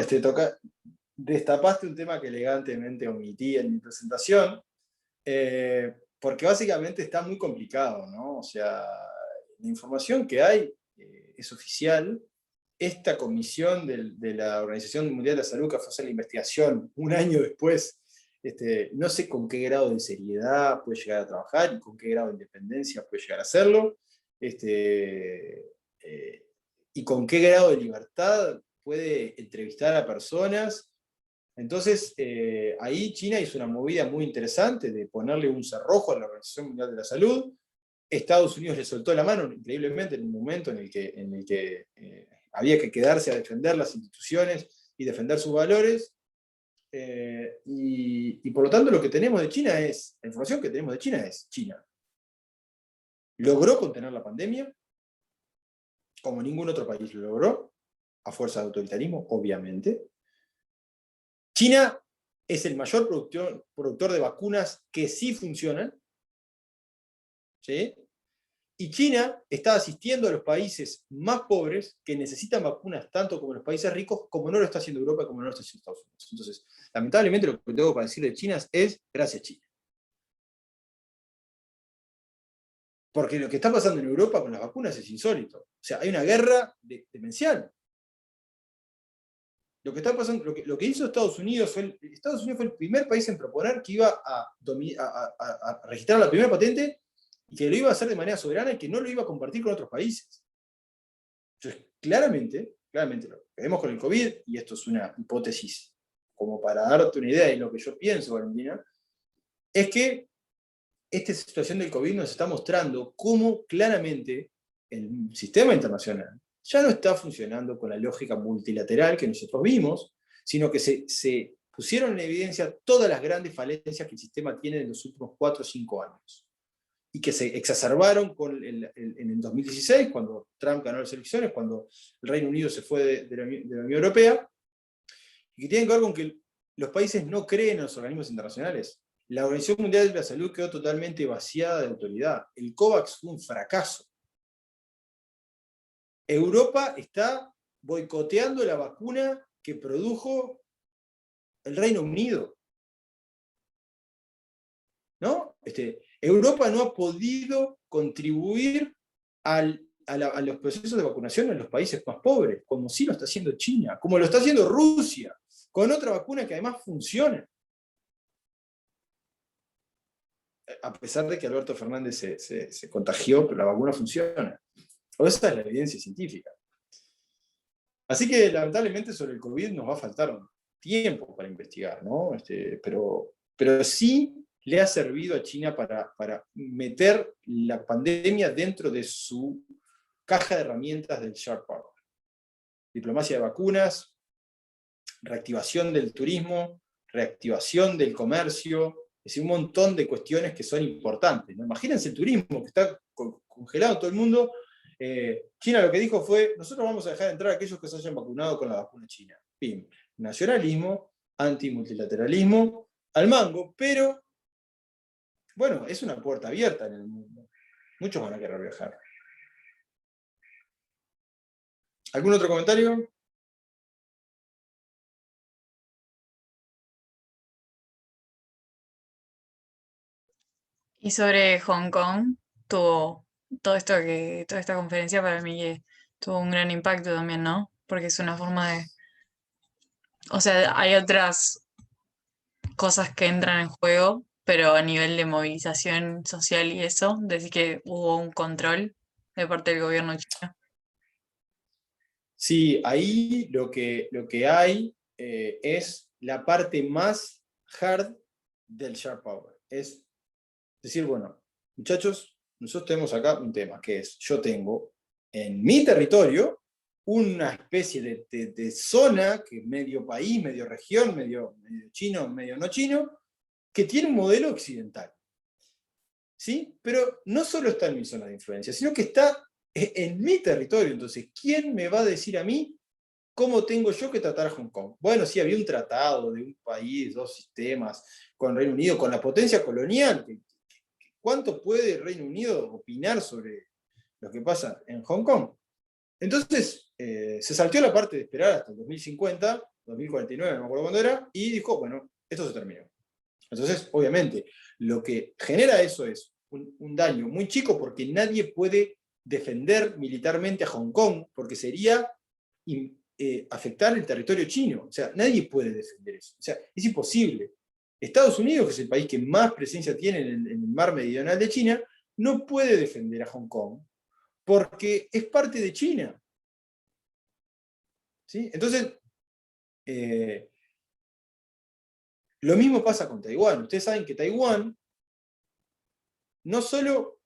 A: destapaste un tema que elegantemente omití en mi presentación, porque básicamente está muy complicado, ¿no? O sea, la información que hay es oficial. Esta comisión de la Organización Mundial de la Salud que fue a hacer la investigación un año después, no sé con qué grado de seriedad puede llegar a trabajar y con qué grado de independencia puede llegar a hacerlo, y con qué grado de libertad puede entrevistar a personas. Entonces, ahí China hizo una movida muy interesante de ponerle un cerrojo a la Organización Mundial de la Salud. Estados Unidos le soltó la mano increíblemente en un momento en el que había que quedarse a defender las instituciones y defender sus valores. Y por lo tanto lo que tenemos de China es, la información que tenemos de China es, China logró contener la pandemia, como ningún otro país lo logró, a fuerza de autoritarismo, obviamente. China es el mayor productor de vacunas que sí funcionan, ¿sí? Y China está asistiendo a los países más pobres que necesitan vacunas tanto como los países ricos, como no lo está haciendo Europa, como no lo está haciendo Estados Unidos. Entonces, lamentablemente lo que tengo para decir de China es gracias China. Porque lo que está pasando en Europa con las vacunas es insólito. O sea, hay una guerra demencial. Lo que está pasando, lo que hizo Estados Unidos fue el primer país en proponer que iba a registrar la primera patente y que lo iba a hacer de manera soberana y que no lo iba a compartir con otros países. Entonces, claramente, lo que vemos con el COVID, y esto es una hipótesis como para darte una idea de lo que yo pienso, Valentina, es que esta situación del COVID nos está mostrando cómo claramente el sistema internacional ya no está funcionando con la lógica multilateral que nosotros vimos, sino que se pusieron en evidencia todas las grandes falencias que el sistema tiene en los últimos 4 o 5 años, y que se exacerbaron en el 2016, cuando Trump ganó las elecciones, cuando el Reino Unido se fue de la Unión Europea, y que tienen que ver con que los países no creen en los organismos internacionales. La Organización Mundial de la Salud quedó totalmente vaciada de autoridad. El COVAX fue un fracaso. Europa está boicoteando la vacuna que produjo el Reino Unido, ¿no? Europa no ha podido contribuir a los procesos de vacunación en los países más pobres, como sí lo está haciendo China, como lo está haciendo Rusia, con otra vacuna que además funciona. A pesar de que Alberto Fernández se contagió, pero la vacuna funciona. O esa es la evidencia científica. Así que lamentablemente sobre el COVID nos va a faltar tiempo para investigar, ¿no? Pero sí le ha servido a China para meter la pandemia dentro de su caja de herramientas del Sharp Power. Diplomacia de vacunas, reactivación del turismo, reactivación del comercio, es decir, un montón de cuestiones que son importantes, ¿no? Imagínense el turismo que está congelado en todo el mundo. China lo que dijo fue, nosotros vamos a dejar entrar a aquellos que se hayan vacunado con la vacuna china. Pim. Nacionalismo, antimultilateralismo, al mango, pero bueno, es una puerta abierta en el mundo. Muchos van a querer viajar. ¿Algún otro comentario?
F: Y sobre Hong Kong, tu todo esto toda esta conferencia para mí que tuvo un gran impacto también, ¿no? Porque es una forma de, o sea, hay otras cosas que entran en juego, pero a nivel de movilización social y eso, decir que hubo un control de parte del gobierno chino.
A: Sí, ahí lo que hay es la parte más hard del sharp power. Es decir, bueno, muchachos, nosotros tenemos acá un tema, que es, yo tengo en mi territorio una especie de zona, que medio país, medio región, medio chino, medio no chino, que tiene un modelo occidental. ¿Sí? Pero no solo está en mi zona de influencia, sino que está en mi territorio. Entonces, ¿quién me va a decir a mí cómo tengo yo que tratar a Hong Kong? Bueno, sí, había un tratado de un país, dos sistemas, con Reino Unido, con la potencia colonial. ¿Cuánto puede Reino Unido opinar sobre lo que pasa en Hong Kong? Entonces, se salteó la parte de esperar hasta el 2050, 2049, no me acuerdo cuándo era, y dijo, bueno, esto se terminó. Entonces, obviamente, lo que genera eso es un daño muy chico porque nadie puede defender militarmente a Hong Kong porque sería afectar el territorio chino. O sea, nadie puede defender eso. O sea, es imposible. Estados Unidos, que es el país que más presencia tiene en el mar meridional de China, no puede defender a Hong Kong porque es parte de China. ¿Sí? Entonces, lo mismo pasa con Taiwán. Ustedes saben que Taiwán no solo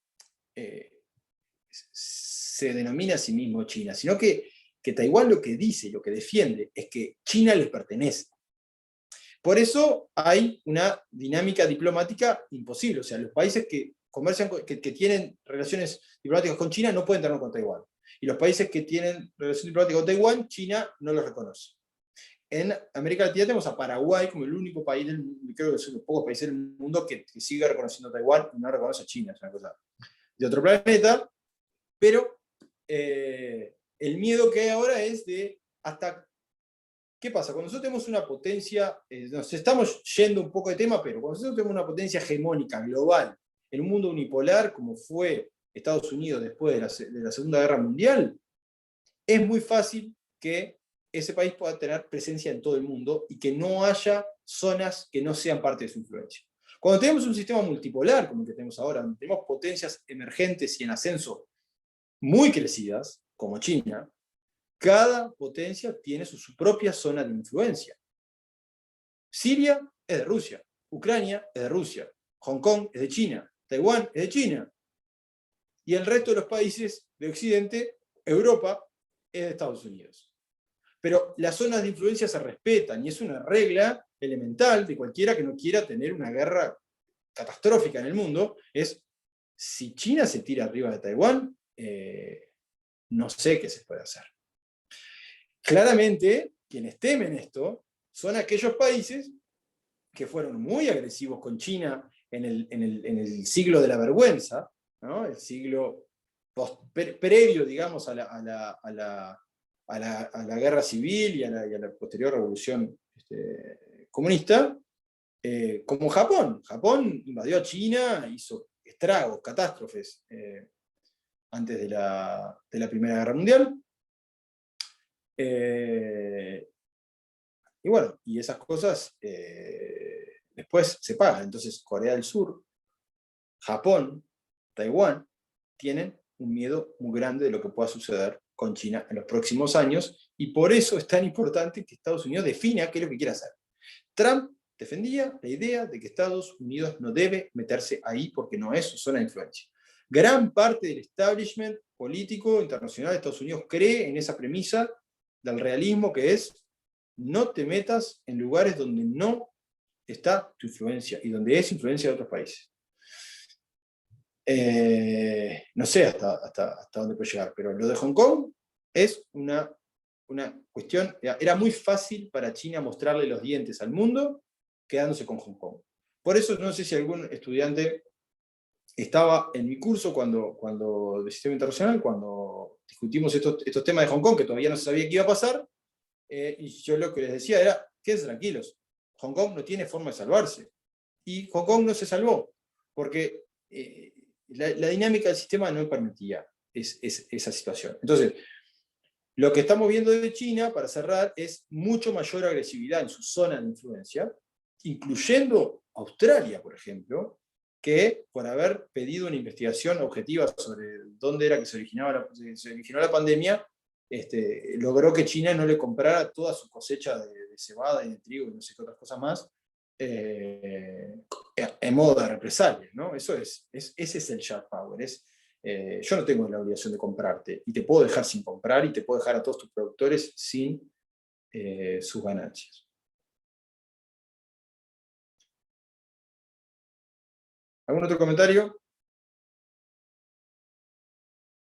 A: se denomina a sí mismo China, sino que Taiwán lo que dice, lo que defiende, es que China les pertenece. Por eso hay una dinámica diplomática imposible. O sea, los países que comercian, que tienen relaciones diplomáticas con China no pueden tenerlo con Taiwán. Y los países que tienen relación diplomática con Taiwán, China no los reconoce. En América Latina tenemos a Paraguay como el único país, creo que es uno de los pocos países del mundo que sigue reconociendo a Taiwán y no reconoce a China. Es una cosa de otro planeta, pero el miedo que hay ahora es de hasta... ¿Qué pasa? Cuando nosotros tenemos una potencia, nos estamos yendo un poco de tema, pero cuando nosotros tenemos una potencia hegemónica, global, en un mundo unipolar como fue Estados Unidos después de la Segunda Guerra Mundial, es muy fácil que ese país pueda tener presencia en todo el mundo y que no haya zonas que no sean parte de su influencia. Cuando tenemos un sistema multipolar, como el que tenemos ahora, donde tenemos potencias emergentes y en ascenso muy crecidas, como China, cada potencia tiene su propia zona de influencia. Siria es de Rusia, Ucrania es de Rusia, Hong Kong es de China, Taiwán es de China, y el resto de los países de Occidente, Europa, es de Estados Unidos. Pero las zonas de influencia se respetan, y es una regla elemental de cualquiera que no quiera tener una guerra catastrófica en el mundo, es si China se tira arriba de Taiwán, no sé qué se puede hacer. Claramente, quienes temen esto son aquellos países que fueron muy agresivos con China en el siglo de la vergüenza, ¿no? El siglo previo, digamos, a la guerra civil y a la posterior revolución comunista, como Japón. Japón invadió a China, hizo estragos, catástrofes antes de la Primera Guerra Mundial. Y bueno, y esas cosas después se pagan. Entonces Corea del Sur, Japón, Taiwán tienen un miedo muy grande de lo que pueda suceder con China en los próximos años, y por eso es tan importante que Estados Unidos defina qué es lo que quiere hacer. Trump defendía la idea de que Estados Unidos no debe meterse ahí porque no es su zona de influencia. Gran parte del establishment político internacional de Estados Unidos cree en esa premisa del realismo, que es no te metas en lugares donde no está tu influencia y donde es influencia de otros países. No sé hasta dónde puede llegar, pero lo de Hong Kong es una cuestión. Era muy fácil para China mostrarle los dientes al mundo quedándose con Hong Kong. Por eso no sé si algún estudiante estaba en mi curso cuando de Sistema Internacional, cuando discutimos estos temas de Hong Kong, que todavía no se sabía qué iba a pasar, y yo lo que les decía era, quédense tranquilos, Hong Kong no tiene forma de salvarse. Y Hong Kong no se salvó, porque la dinámica del sistema no permitía esa situación. Entonces, lo que estamos viendo de China, para cerrar, es mucho mayor agresividad en su zona de influencia, incluyendo Australia, por ejemplo, que por haber pedido una investigación objetiva sobre dónde era que se originó la pandemia, logró que China no le comprara toda su cosecha de cebada y de trigo y no sé qué otras cosas más, en modo de represalia, ¿no? Ese es el sharp power. Yo no tengo la obligación de comprarte, y te puedo dejar sin comprar, y te puedo dejar a todos tus productores sin sus ganancias. ¿Algún otro comentario?